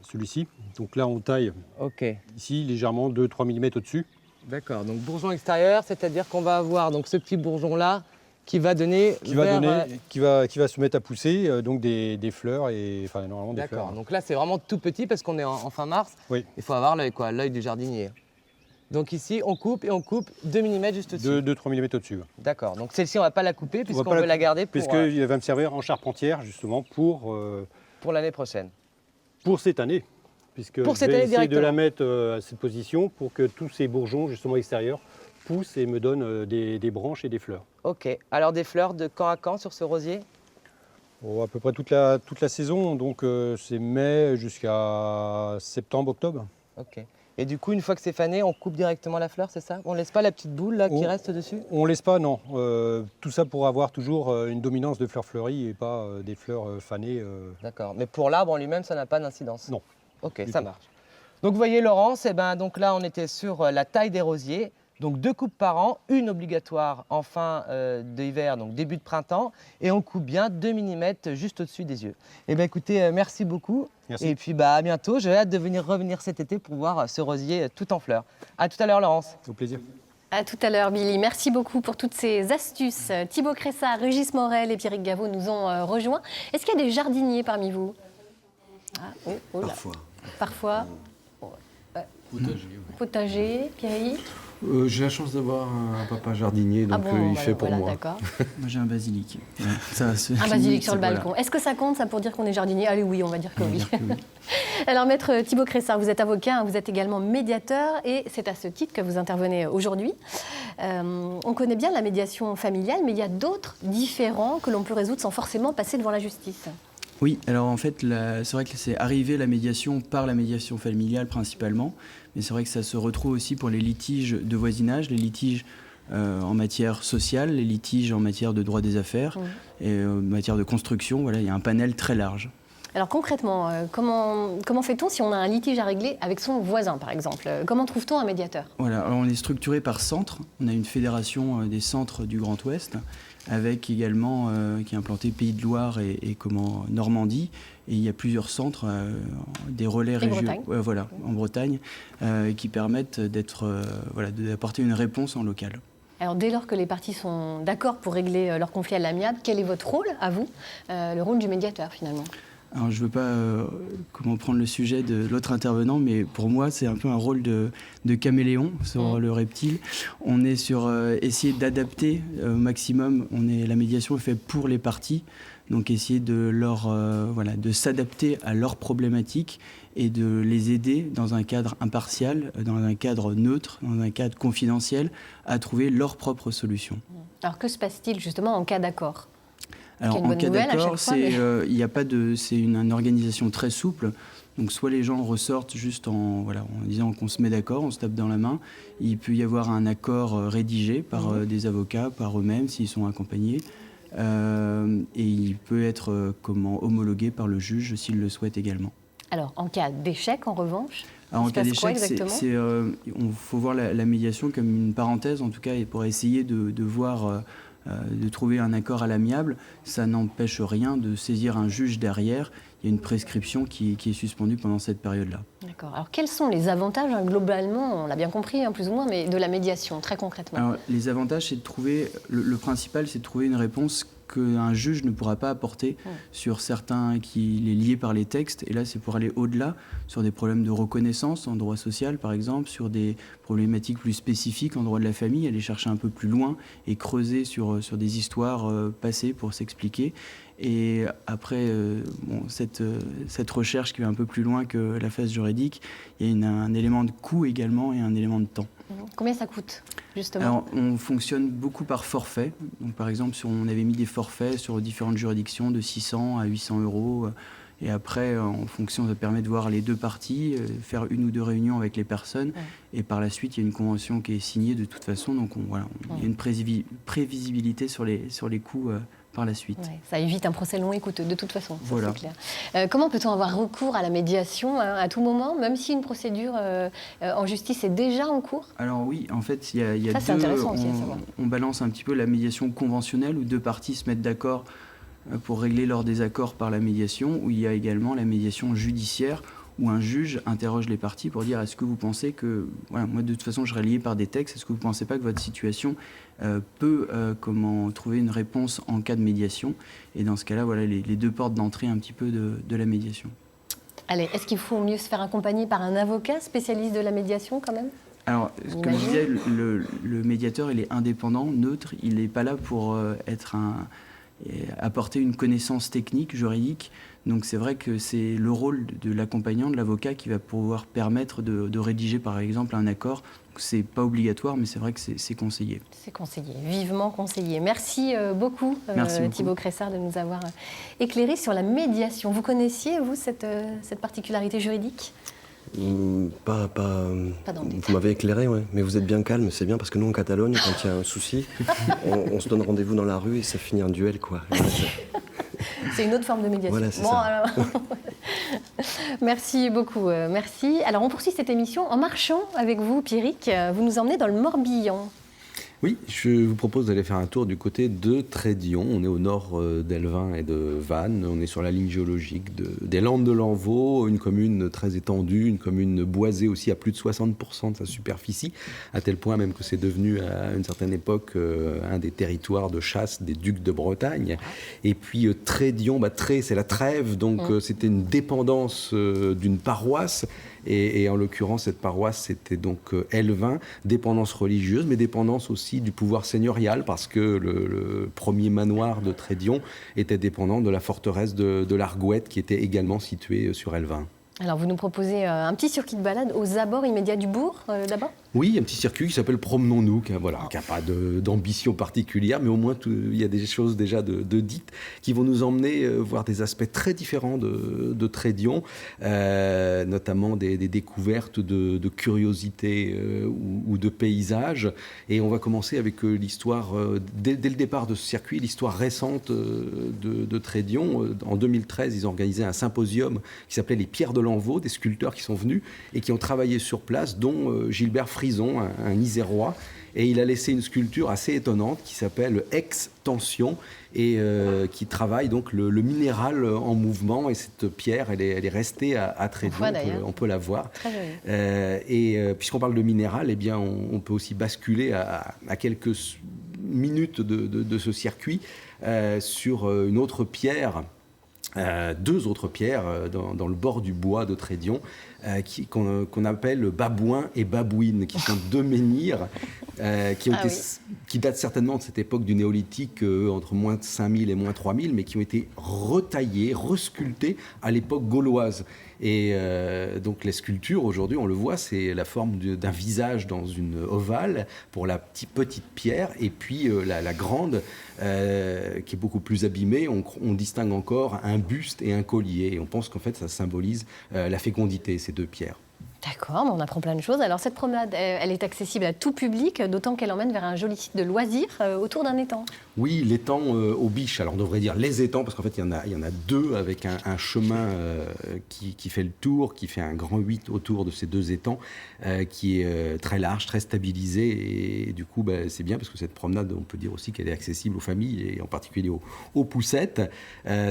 celui-ci. Donc là on taille ici légèrement 2-3 mm au-dessus. D'accord, donc bourgeon extérieur, c'est-à-dire qu'on va avoir donc ce petit bourgeon là qui va donner qui va se mettre à pousser donc des fleurs, et enfin normalement des fleurs. D'accord, donc là c'est vraiment tout petit parce qu'on est en fin mars. Oui. Il faut avoir l'œil du jardinier. Donc ici on coupe 2 mm juste au-dessus. 2-3 mm au-dessus. D'accord, donc celle-ci on ne va pas la couper puisqu'on veut la garder pour... Puisqu'il va me servir en charpentière justement pour l'année prochaine. Pour cette année. Puisque pour cette je vais année essayer de directement. la mettre à cette position pour que tous ces bourgeons justement extérieurs poussent et me donnent des branches et des fleurs. Ok, alors des fleurs de quand à quand sur ce rosier? À peu près toute la saison, donc c'est mai jusqu'à septembre-octobre. Ok. Et du coup, une fois que c'est fané, on coupe directement la fleur, c'est ça? On laisse pas la petite boule là qui reste dessus? On laisse pas, non. Tout ça pour avoir toujours une dominance de fleurs fleuries et pas des fleurs fanées. D'accord. Mais pour l'arbre en lui-même, ça n'a pas d'incidence? Non. Ok, ça marche. Donc vous voyez Laurence, donc là on était sur la taille des rosiers. Donc 2 coupes par an, une obligatoire en fin d'hiver, donc début de printemps, et on coupe bien 2 mm juste au-dessus des yeux. Eh bien écoutez, merci beaucoup. Merci. Et puis à bientôt, j'ai hâte de revenir cet été pour voir ce rosier tout en fleurs. À tout à l'heure Laurence. Au plaisir. À tout à l'heure, Billy. Merci beaucoup pour toutes ces astuces. Thibaut Cressat, Régis Morel et Pierrick Gaveau nous ont rejoints. Est-ce qu'il y a des jardiniers parmi vous? Oui, oh là. Parfois. Potager, Pierrick? J'ai la chance d'avoir un papa jardinier, donc il fait pour moi. Moi j'ai un basilic. Un basilic sur le balcon. Est-ce que ça compte ça pour dire qu'on est jardinier? Allez oui, on va dire que oui. Alors maître Thibaut Cressat, vous êtes avocat, vous êtes également médiateur et c'est à ce titre que vous intervenez aujourd'hui. On connaît bien la médiation familiale, mais il y a d'autres différends que l'on peut résoudre sans forcément passer devant la justice. Oui, alors en fait, c'est vrai que c'est arrivé la médiation par la médiation familiale principalement, mais c'est vrai que ça se retrouve aussi pour les litiges de voisinage, les litiges en matière sociale, les litiges en matière de droit des affaires et en matière de construction. Voilà, il y a un panel très large. Alors concrètement, comment fait-on si on a un litige à régler avec son voisin, par exemple? Comment trouve-t-on un médiateur? Voilà, alors on est structuré par centre. On a une fédération des centres du Grand Ouest, avec également, qui est implantée Pays de Loire et Normandie. Et il y a plusieurs centres, des relais régionaux en Bretagne, qui permettent d'apporter une réponse en local. Alors dès lors que les parties sont d'accord pour régler leur conflit à l'amiable, quel est votre rôle, à vous, le rôle du médiateur finalement? Alors, je ne veux pas prendre le sujet de l'autre intervenant, mais pour moi, c'est un peu un rôle de caméléon sur le reptile. On est sur essayer d'adapter au maximum. La médiation est faite pour les parties, donc essayer de s'adapter à leurs problématiques et de les aider dans un cadre impartial, dans un cadre neutre, dans un cadre confidentiel, à trouver leur propre solution. Alors que se passe-t-il justement en cas d'accord? Alors, en cas d'accord, c'est une organisation très souple. Donc, soit les gens ressortent juste en disant qu'on se met d'accord, on se tape dans la main. Il peut y avoir un accord rédigé par des avocats, par eux-mêmes, s'ils sont accompagnés. Et il peut être homologué par le juge s'il le souhaite également. Alors, en cas d'échec, en revanche, en cas d'échec, il faut voir la médiation comme une parenthèse, en tout cas, pour essayer de voir de trouver un accord à l'amiable, ça n'empêche rien de saisir un juge derrière. Il y a une prescription qui est suspendue pendant cette période-là. D'accord. Alors quels sont les avantages, globalement, on l'a bien compris, plus ou moins, mais de la médiation, très concrètement? Alors, les avantages, c'est de trouver, le principal, c'est de trouver une réponse qu'un juge ne pourra pas apporter sur certains qu'il est lié par les textes. Et là, c'est pour aller au-delà, sur des problèmes de reconnaissance en droit social, par exemple, sur des problématiques plus spécifiques en droit de la famille, aller chercher un peu plus loin et creuser sur des histoires passées pour s'expliquer. Et après cette recherche qui va un peu plus loin que la phase juridique, il y a un élément de coût également et un élément de temps. Combien ça coûte, justement? Alors, on fonctionne beaucoup par forfait. Donc, par exemple, si on avait mis des forfaits sur différentes juridictions de 600 à 800 euros, et après, en fonction, ça permet de voir les deux parties, faire une ou deux réunions avec les personnes, et par la suite, il y a une convention qui est signée de toute façon. Donc, il y a une prévisibilité sur les coûts par la suite. Ouais, ça évite un procès long et coûteux, de toute façon. Voilà. C'est clair. Comment peut-on avoir recours à la médiation à tout moment, même si une procédure en justice est déjà en cours? Alors oui, en fait, il y a c'est intéressant aussi à savoir. On balance un petit peu la médiation conventionnelle où deux parties se mettent d'accord pour régler leurs désaccords par la médiation, où il y a également la médiation judiciaire où un juge interroge les parties pour dire est-ce que vous pensez que, moi de toute façon je serai lié par des textes, est-ce que vous ne pensez pas que votre situation peut trouver une réponse en cas de médiation? Et dans ce cas-là, les deux portes d'entrée un petit peu de la médiation. Allez, est-ce qu'il faut mieux se faire accompagner par un avocat spécialiste de la médiation quand même? Alors, comme je disais, le médiateur, il est indépendant, neutre, il n'est pas là pour apporter une connaissance technique, juridique. Donc c'est vrai que c'est le rôle de l'accompagnant, de l'avocat, qui va pouvoir permettre de rédiger par exemple un accord. C'est pas obligatoire, mais c'est vrai que c'est conseillé. C'est conseillé, vivement conseillé. Merci beaucoup, Thibaut Cressard, de nous avoir éclairé sur la médiation. Vous connaissiez, vous, cette particularité juridique? Pas vous m'avez éclairé, ouais. Mais vous êtes bien calme, c'est bien, parce que nous, en Catalogne, quand il y a un souci, on se donne rendez-vous dans la rue et ça finit un duel, quoi. C'est une autre forme de médiation. Voilà, c'est ça. Alors... Merci beaucoup, merci. Alors, on poursuit cette émission en marchant avec vous, Pierrick. Vous nous emmenez dans le Morbihan. Oui, je vous propose d'aller faire un tour du côté de Trédion. On est au nord d'Elvin et de Vannes. On est sur la ligne géologique des Landes de l'Envaux, une commune très étendue, une commune boisée aussi à plus de 60% de sa superficie, à tel point même que c'est devenu à une certaine époque un des territoires de chasse des ducs de Bretagne. Et puis Trédion, Tré, c'est la trêve, donc c'était une dépendance d'une paroisse. Et en l'occurrence, cette paroisse, c'était donc Elvin, dépendance religieuse, mais dépendance aussi du pouvoir seigneurial, parce que le premier manoir de Trédion était dépendant de la forteresse de l'Argouette, qui était également située sur Elvin. Alors, vous nous proposez un petit circuit de balade aux abords immédiats du bourg, d'abord? Oui, un petit circuit qui s'appelle Promenons-nous, qui n'a pas d'ambition particulière, mais au moins il y a des choses déjà de dites qui vont nous emmener voir des aspects très différents de Trédion, notamment des découvertes de curiosités ou de paysages. Et on va commencer avec l'histoire, dès le départ de ce circuit, l'histoire récente de Trédion. En 2013, ils ont organisé un symposium qui s'appelait Les Pierres de l'Envaux, des sculpteurs qui sont venus et qui ont travaillé sur place, dont Gilbert Frison, un Isérois, et il a laissé une sculpture assez étonnante qui s'appelle Extension et qui travaille donc le minéral en mouvement, et cette pierre elle est restée à Trédion, on peut la voir. Et puisqu'on parle de minéral, eh bien on peut aussi basculer à quelques minutes de ce circuit sur une autre pierre. Deux autres pierres dans le bord du bois de Trédion qu'on appelle babouin et babouine, qui sont deux menhirs qui datent certainement de cette époque du néolithique, entre moins 5000 et moins 3000, mais qui ont été retaillés, resculptés à l'époque gauloise. Et donc les sculptures, aujourd'hui, on le voit, c'est la forme d'un visage dans une ovale pour la petite pierre, et puis la grande, qui est beaucoup plus abîmée, on distingue encore un buste et un collier. Et on pense qu'en fait, ça symbolise la fécondité, ces deux pierres. D'accord, mais on apprend plein de choses. Alors cette promenade, elle est accessible à tout public, d'autant qu'elle emmène vers un joli site de loisirs autour d'un étang. Oui, l'étang aux Biches. Alors on devrait dire les étangs, parce qu'en fait il y en a deux avec un chemin qui fait le tour, qui fait un grand 8 autour de ces deux étangs, qui est très large, très stabilisé. Et du coup, c'est bien parce que cette promenade, on peut dire aussi qu'elle est accessible aux familles, et en particulier aux poussettes.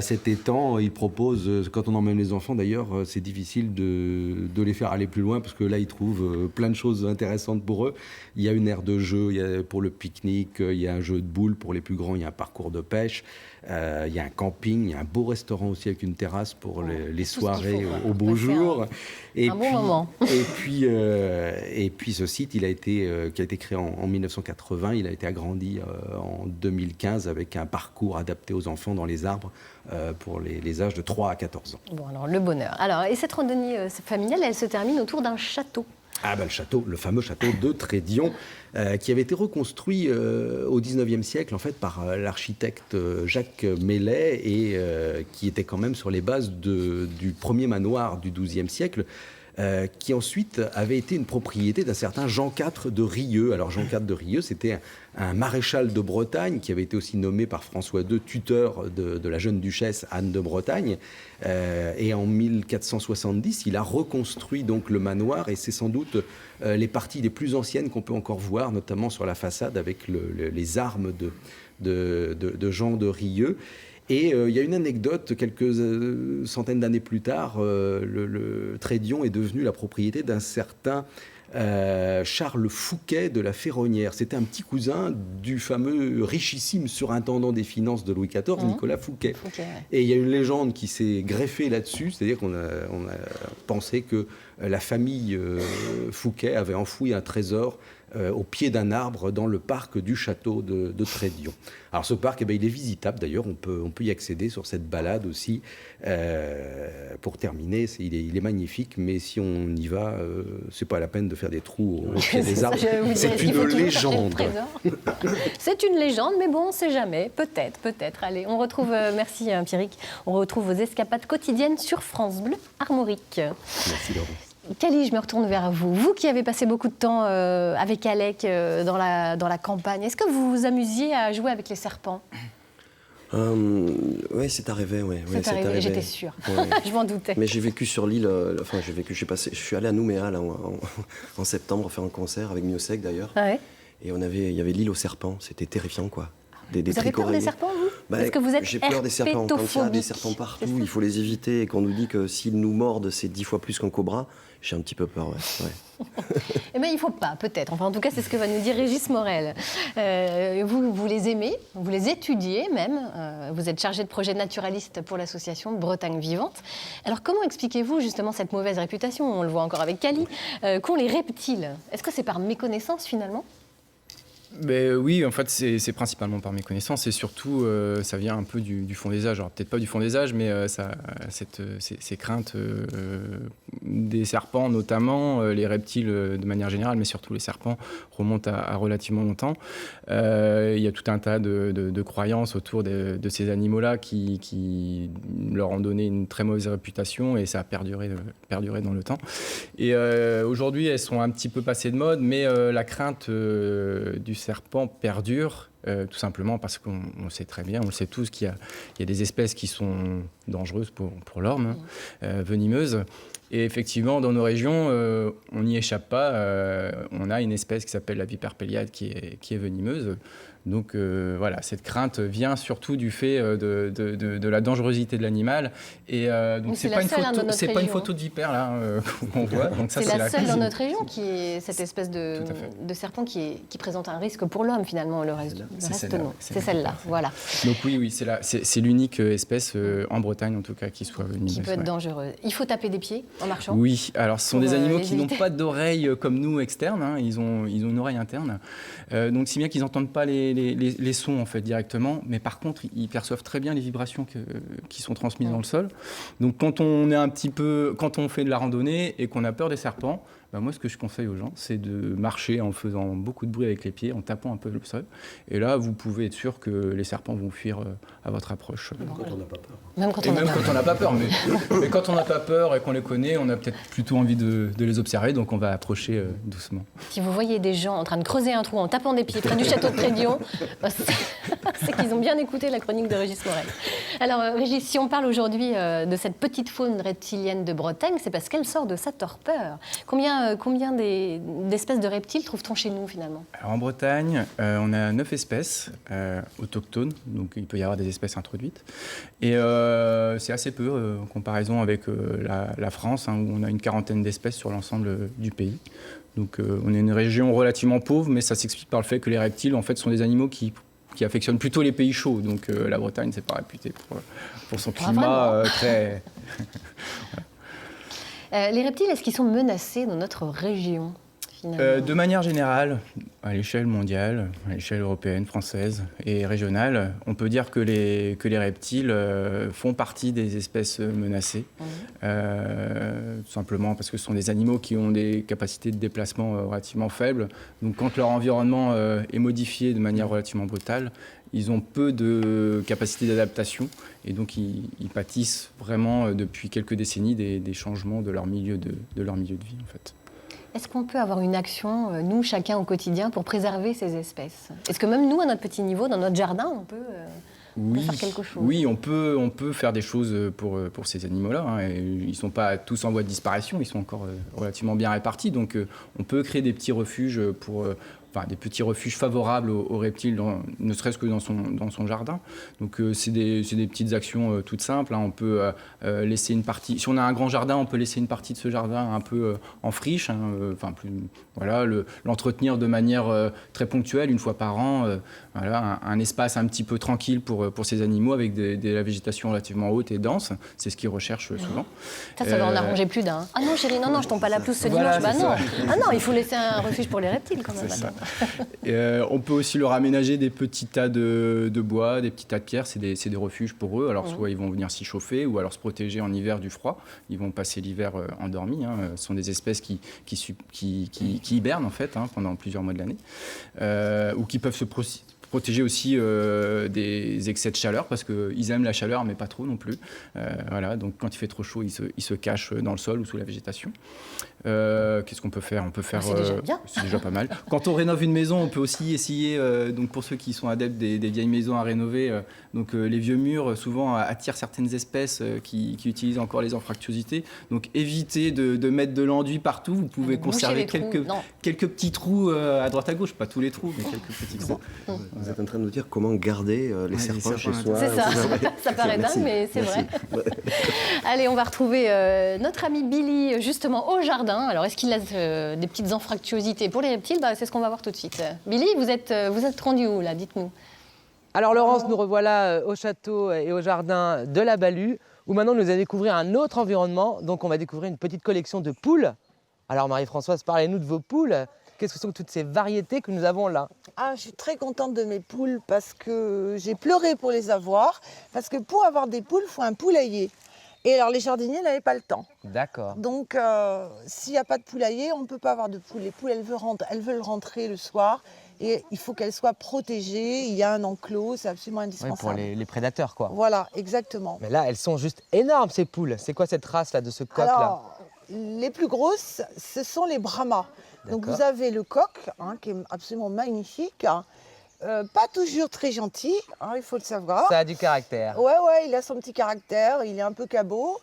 Cet étang, il propose, quand on emmène les enfants d'ailleurs, c'est difficile de les faire aller plus loin, parce que là, ils trouvent plein de choses intéressantes pour eux. Il y a une aire de jeu, il y a pour le pique-nique, il y a un jeu de boules pour les plus grands, il y a un parcours de pêche, il y a un camping, il y a un beau restaurant aussi avec une terrasse pour les soirées au beau jour. Un bon moment. Et puis ce site, qui a été créé en 1980, il a été agrandi en 2015 avec un parcours adapté aux enfants dans les arbres pour les âges de 3 à 14 ans. Bon, alors le bonheur. Alors, et cette randonnée familiale, elle se termine autour d'un château. Ah le château, le fameux château de Trédion, qui avait été reconstruit au XIXe siècle en fait par l'architecte Jacques Mellet, et qui était quand même sur les bases du premier manoir du XIIe siècle, qui ensuite avait été une propriété d'un certain Jean IV de Rieux. Alors Jean IV de Rieux, c'était un maréchal de Bretagne qui avait été aussi nommé par François II tuteur de la jeune duchesse Anne de Bretagne. Et en 1470, il a reconstruit donc le manoir, et c'est sans doute les parties les plus anciennes qu'on peut encore voir, notamment sur la façade avec les armes de Jean de Rieux. Et il y a une anecdote, quelques centaines d'années plus tard, le Trédion est devenu la propriété d'un certain Charles Fouquet de la Ferronnière. C'était un petit cousin du fameux richissime surintendant des finances de Louis XIV, Nicolas Fouquet. Et il y a une légende qui s'est greffée là-dessus, c'est-à-dire qu'on a pensé que la famille Fouquet avait enfoui un trésor au pied d'un arbre dans le parc du château de Trédion. Alors ce parc, il est visitable d'ailleurs, on peut y accéder sur cette balade aussi. Pour terminer, il est magnifique, mais si on y va, c'est pas la peine de faire des trous au pied des arbres. C'est une légende. C'est une légende, mais bon, on ne sait jamais. Peut-être. Allez, on retrouve, merci Pierrick, on retrouve vos escapades quotidiennes sur France Bleu Armorique. Merci Laurence. Cali, je me retourne vers vous. Vous qui avez passé beaucoup de temps avec Alec dans la campagne, est-ce que vous vous amusiez à jouer avec les serpents ? Oui, c'est arrivé. C'est arrivé, j'étais sûre. Ouais. Je m'en doutais. Mais j'ai vécu sur l'île, je suis allé à Nouméa là, en septembre faire un concert avec Miosec d'ailleurs. Ah ouais. Et il y avait l'île aux serpents, c'était terrifiant quoi. Vous avez peur des serpents, vous ? Est-ce que vous êtes J'ai peur des serpents. Quand il y a des serpents partout, il faut les éviter. Et qu'on nous dit que s'ils nous mordent, c'est 10 fois plus qu'un cobra, j'ai un petit peu peur, ouais. Eh bien, il ne faut pas, peut-être. Enfin, en tout cas, c'est ce que va nous dire Régis Morel. Vous les aimez, vous les étudiez même. Vous êtes chargé de projet naturaliste pour l'association Bretagne Vivante. Alors, comment expliquez-vous justement cette mauvaise réputation, on le voit encore avec Cali, qu'ont les reptiles ? Est-ce que c'est par méconnaissance, finalement ? Oui, en fait, c'est principalement par méconnaissance, et surtout, ça vient un peu du fond des âges. Alors, peut-être pas du fond des âges, mais ces craintes des serpents, notamment, les reptiles de manière générale, mais surtout les serpents, remontent à relativement longtemps. Il y a tout un tas de croyances autour de ces animaux-là qui leur ont donné une très mauvaise réputation, et ça a perduré dans le temps. Et aujourd'hui, elles sont un petit peu passées de mode, mais la crainte du serpent perdure, tout simplement parce qu'on sait très bien, on le sait tous, qu'il y a des espèces qui sont dangereuses pour l'homme, venimeuses. Et effectivement, dans nos régions, on n'y échappe pas. On a une espèce qui s'appelle la vipère péliade qui est venimeuse. Donc voilà, cette crainte vient surtout du fait de la dangerosité de l'animal. Et donc c'est pas une photo de vipère là qu'on voit. Donc c'est la seule dans notre région qui est cette espèce de serpent qui présente un risque pour l'homme finalement. Le reste non. C'est celle-là. Voilà. Donc oui, c'est l'unique espèce en Bretagne en tout cas qui soit venimeuse. Qui peut être dangereuse. Il faut taper des pieds en marchant. Oui. Alors ce sont des animaux qui n'ont pas d'oreilles comme nous externes. Hein. Ils ont une oreille interne. Donc si bien qu'ils n'entendent pas les sons en fait directement, mais par contre ils perçoivent très bien les vibrations qui sont transmises dans le sol. Donc quand on fait de la randonnée et qu'on a peur des serpents, moi, ce que je conseille aux gens, c'est de marcher en faisant beaucoup de bruit avec les pieds, en tapant un peu le sol. Et là, vous pouvez être sûr que les serpents vont fuir à votre approche. Même quand on n'a pas peur. Même quand Et même quand on n'a pas peur. Mais quand on n'a pas peur et qu'on les connaît, on a peut-être plutôt envie de les observer, donc on va approcher doucement. Si vous voyez des gens en train de creuser un trou en tapant des pieds près du château de Trédion, c'est qu'ils ont bien écouté la chronique de Régis Morel. Alors Régis, si on parle aujourd'hui de cette petite faune reptilienne de Bretagne, c'est parce qu'elle sort de sa torpeur. Combien d'espèces de reptiles trouve-t-on chez nous finalement? Alors, en Bretagne, on a 9 espèces autochtones, donc il peut y avoir des espèces introduites. Et c'est assez peu en comparaison avec la France, hein, où on a une quarantaine d'espèces sur l'ensemble du pays. Donc on est une région relativement pauvre, mais ça s'explique par le fait que les reptiles en fait, sont des animaux qui affectionnent plutôt les pays chauds. Donc la Bretagne, c'est pas réputé pour son climat très... Les reptiles, est-ce qu'ils sont menacés dans notre région finalement? De manière générale, à l'échelle mondiale, à l'échelle européenne, française et régionale, on peut dire que les reptiles font partie des espèces menacées. Tout simplement parce que ce sont des animaux qui ont des capacités de déplacement relativement faibles. Donc quand leur environnement est modifié de manière relativement brutale, ils ont peu de capacité d'adaptation et donc ils pâtissent vraiment depuis quelques décennies des changements de leur milieu de vie en fait. Est-ce qu'on peut avoir une action, nous, chacun au quotidien, pour préserver ces espèces? Est-ce que même nous, à notre petit niveau, dans notre jardin, on peut faire quelque chose? Oui, on peut faire des choses pour ces animaux-là. Hein, et ils ne sont pas tous en voie de disparition, ils sont encore relativement bien répartis. Donc on peut créer des petits refuges des petits refuges favorables aux reptiles, ne serait-ce que dans son jardin. Donc c'est des petites actions toutes simples. Hein. On peut laisser une partie... Si on a un grand jardin, on peut laisser une partie de ce jardin un peu en friche. Hein, l'entretenir de manière très ponctuelle, une fois par an. Un espace un petit peu tranquille pour ces animaux avec de la végétation relativement haute et dense. C'est ce qu'ils recherchent souvent. Ça va en arranger plus d'un. Ah non chérie, non, je tombe pas la pelouse ce dimanche. Bah non. Ah non, il faut laisser un refuge pour les reptiles quand même. On peut aussi leur aménager des petits tas de bois, des petits tas de pierres, c'est des refuges pour eux. Alors soit ils vont venir s'y chauffer ou alors se protéger en hiver du froid. Ils vont passer l'hiver endormis. Hein. Ce sont des espèces qui hibernent en fait pendant plusieurs mois de l'année ou qui peuvent se protéger aussi des excès de chaleur parce qu'ils aiment la chaleur mais pas trop non plus. Donc quand il fait trop chaud, ils se cachent dans le sol ou sous la végétation. Qu'est-ce qu'on peut faire? On peut faire. C'est déjà bien. C'est déjà pas mal. Quand on rénove une maison, on peut aussi essayer. Donc pour ceux qui sont adeptes des vieilles maisons à rénover, les vieux murs souvent attirent certaines espèces qui utilisent encore les anfractuosités. Donc évitez de mettre de l'enduit partout. Vous pouvez conserver quelques petits trous à droite à gauche, pas tous les trous, mais quelques petits trous. Vous êtes en train de nous dire comment garder les serpents chez soi. C'est ça. Ça paraît dingue, mais c'est vrai. Allez, on va retrouver notre ami Billy justement au jardin. Alors, est-ce qu'il laisse des petites anfractuosités pour les reptiles? C'est ce qu'on va voir tout de suite. Billy, vous êtes rendu où, là? Dites-nous. Alors, Laurence, nous revoilà au château et au jardin de la Balue, où maintenant nous allons découvrir un autre environnement. Donc, on va découvrir une petite collection de poules. Alors, Marie-Françoise, parlez-nous de vos poules. Qu'est-ce que sont toutes ces variétés que nous avons là? Je suis très contente de mes poules parce que j'ai pleuré pour les avoir. Parce que pour avoir des poules, il faut un poulailler. Et alors, les jardiniers n'avaient pas le temps. D'accord. Donc, s'il n'y a pas de poulailler, on ne peut pas avoir de poules. Les poules, elles veulent rentrer le soir et il faut qu'elles soient protégées. Il y a un enclos, c'est absolument indispensable. Oui, pour les prédateurs, quoi. Voilà, exactement. Mais là, elles sont juste énormes, ces poules. C'est quoi cette race-là, de ce coq-là? Alors, les plus grosses, ce sont les brahmas. Donc, vous avez le coq, qui est absolument magnifique. Pas toujours très gentil, il faut le savoir. Ça a du caractère. Ouais, il a son petit caractère, il est un peu cabot.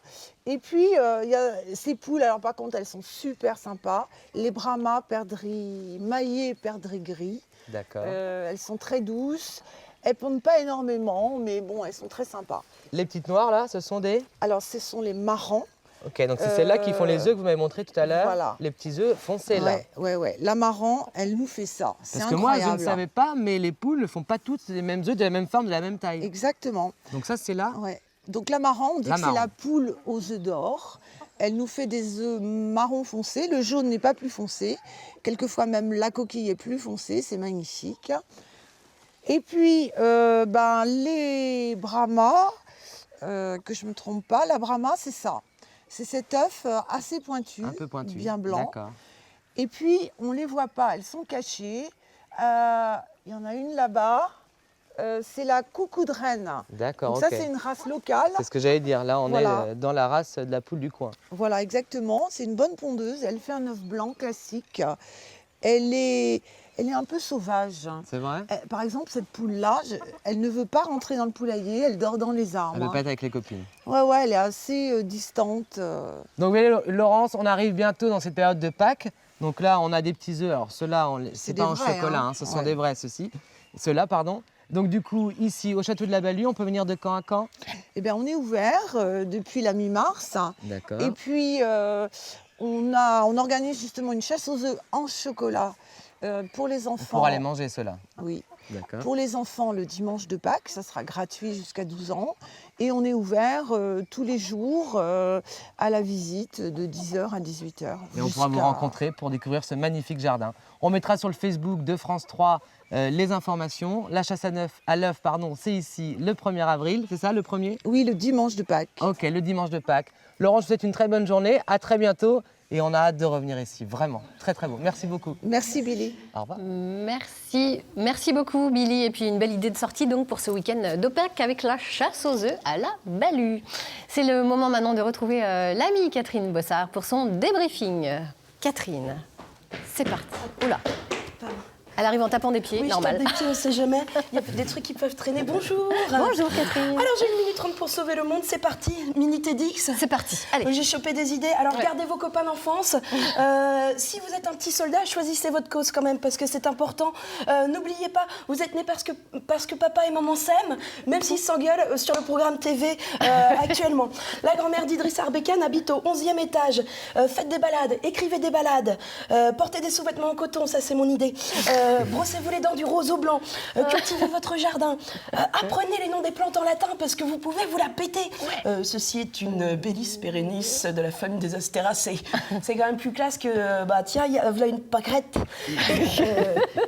Et puis, il y a ces poules, alors par contre, elles sont super sympas. Les brahmas perdrix maillés, perdrix gris. D'accord. Elles sont très douces. Elles pondent pas énormément, mais bon, elles sont très sympas. Les petites noires, là, ce sont des? Alors, ce sont les marrans. Ok, donc c'est celles-là qui font les œufs que vous m'avez montré tout à l'heure. Voilà. Les petits œufs foncés là. Ouais. La marran, elle nous fait ça. C'est Parce que moi, je ne savais pas, mais les poules ne font pas toutes les mêmes œufs de la même forme, de la même taille. Exactement. Donc ça, c'est là. Ouais. Donc la marran, on dit que c'est la poule aux œufs d'or. Elle nous fait des œufs marron foncé. Le jaune n'est pas plus foncé. Quelquefois même la coquille est plus foncée. C'est magnifique. Et puis les brahmas, que je ne me trompe pas, la brahma, c'est ça. C'est cet œuf assez pointu, un peu pointu, bien blanc. Et puis, on ne les voit pas, elles sont cachées. Il y en a une là-bas. C'est la coucou de Rennes. D'accord, donc ok. ça, c'est une race locale. C'est ce que j'allais dire. Là, on est dans la race de la poule du coin. Voilà, exactement. C'est une bonne pondeuse. Elle fait un œuf blanc classique. Elle est un peu sauvage. C'est vrai? Par exemple, cette poule-là, elle ne veut pas rentrer dans le poulailler. Elle dort dans les arbres. Elle veut pas être avec les copines. Ouais, elle est assez distante. Donc, vous voyez, Laurence, on arrive bientôt dans cette période de Pâques. Donc là, on a des petits œufs. Alors, ceux-là, c'est pas en chocolat, hein. Ce sont des vrais, ceux-ci. Ceux-là, pardon. Donc du coup, ici, au château de la Balue, on peut venir de quand à quand? Eh bien, on est ouvert depuis la mi-mars. D'accord. Et puis, on organise justement une chasse aux œufs en chocolat pour les enfants. Pour aller manger cela. Oui. D'accord. Pour les enfants, le dimanche de Pâques, ça sera gratuit jusqu'à 12 ans. Et on est ouvert tous les jours à la visite de 10h à 18h. Et on pourra vous rencontrer pour découvrir ce magnifique jardin. On mettra sur le Facebook de France 3 les informations. La chasse à l'œuf, c'est ici le 1er avril, c'est ça le premier? Oui, le dimanche de Pâques. Ok, le dimanche de Pâques. Laurent, je vous souhaite une très bonne journée, à très bientôt. Et on a hâte de revenir ici, vraiment. Très très beau. Merci beaucoup. Merci Billy. Au revoir. Merci beaucoup Billy. Et puis une belle idée de sortie donc pour ce week-end de Pâques avec la chasse aux œufs à la Balue. C'est le moment maintenant de retrouver l'amie Catherine Bossard pour son débriefing. Catherine, c'est parti. Oula. Elle arrive en tapant des pieds, oui, normal. Je tape des pieds, on ne sait jamais. Il y a des trucs qui peuvent traîner. Bonjour. Bonjour Catherine. Alors j'ai 1 minute 30 pour sauver le monde, c'est parti. Minute TEDx. C'est parti, allez. J'ai chopé des idées. Alors gardez vos copains d'enfance. Si vous êtes un petit soldat, choisissez votre cause quand même parce que c'est important. N'oubliez pas, vous êtes né parce que papa et maman s'aiment, même s'ils s'engueulent sur le programme TV actuellement. La grand-mère d'Idriss Arbekan habite au 11e étage. Faites des balades, écrivez des balades, portez des sous-vêtements en coton, ça c'est mon idée. Brossez-vous les dents du roseau blanc, cultivez votre jardin, apprenez les noms des plantes en latin parce que vous pouvez vous la péter. Ceci est une Bellis perennis de la famille des Astéracées. C'est quand même plus classe que, tiens, voilà une pâquerette.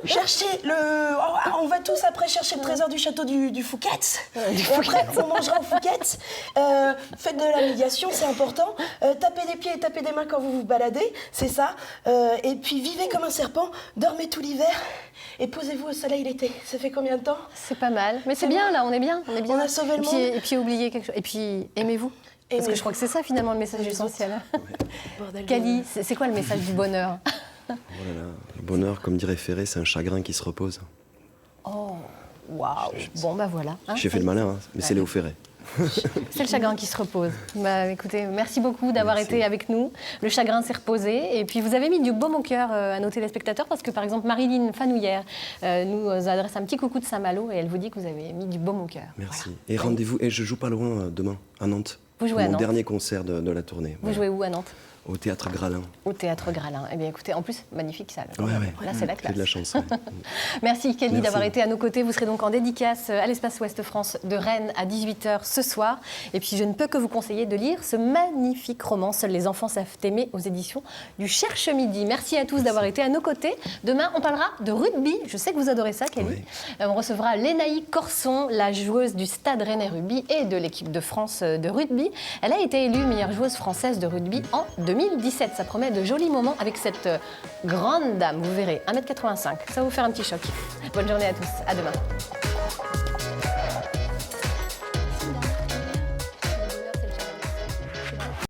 Cherchez on va tous après chercher le trésor du château du Fouquet's. Et après, on mangera au Fouquet's. Faites de la médiation, c'est important. Tapez des pieds et tapez des mains quand vous vous baladez, c'est ça. Et puis vivez comme un serpent, dormez tout l'hiver. Et posez-vous au soleil l'été. Ça fait combien de temps? C'est pas mal. Mais c'est bien, là, on est bien. On a sauvé le monde. Et puis oubliez quelque chose. Et puis aimez-vous. Parce que je crois que c'est ça finalement le message essentiel. Cali, c'est quoi le message du bonheur? Oh là là, le bonheur, comme dirait Ferré, c'est un chagrin qui se repose. Oh, waouh. Bon, voilà. Hein, j'ai fait le malin, mais c'est Léo Ferré. C'est le chagrin qui se repose. Écoutez, merci beaucoup d'avoir été avec nous. Le chagrin s'est reposé. Et puis, vous avez mis du baume au cœur à nos téléspectateurs parce que, par exemple, Marilyn Fanouillère nous adresse un petit coucou de Saint-Malo et elle vous dit que vous avez mis du baume au cœur. Merci. Voilà. Et rendez-vous, je joue pas loin demain, à Nantes. Vous jouez à Nantes. Mon dernier concert de la tournée. Vous jouez où à Nantes? Au Théâtre Gralin. Au Théâtre Gralin. Eh bien, écoutez, en plus, magnifique salle. Ouais. Là, c'est la classe. J'ai de la chance. Ouais. Merci, Kelly, d'avoir été à nos côtés. Vous serez donc en dédicace à l'Espace Ouest France de Rennes à 18h ce soir. Et puis, je ne peux que vous conseiller de lire ce magnifique roman, Seuls les enfants savent aimer, aux éditions du Cherche Midi. Merci à tous d'avoir été à nos côtés. Demain, on parlera de rugby. Je sais que vous adorez ça, Kelly. Oui. On recevra Lénaï Corson, la joueuse du Stade Rennais Rugby et de l'équipe de France de rugby. Elle a été élue meilleure joueuse française de rugby en 2017. Ça promet de jolis moments avec cette grande dame, vous verrez, 1m85. Ça va vous faire un petit choc. Bonne journée à tous, à demain.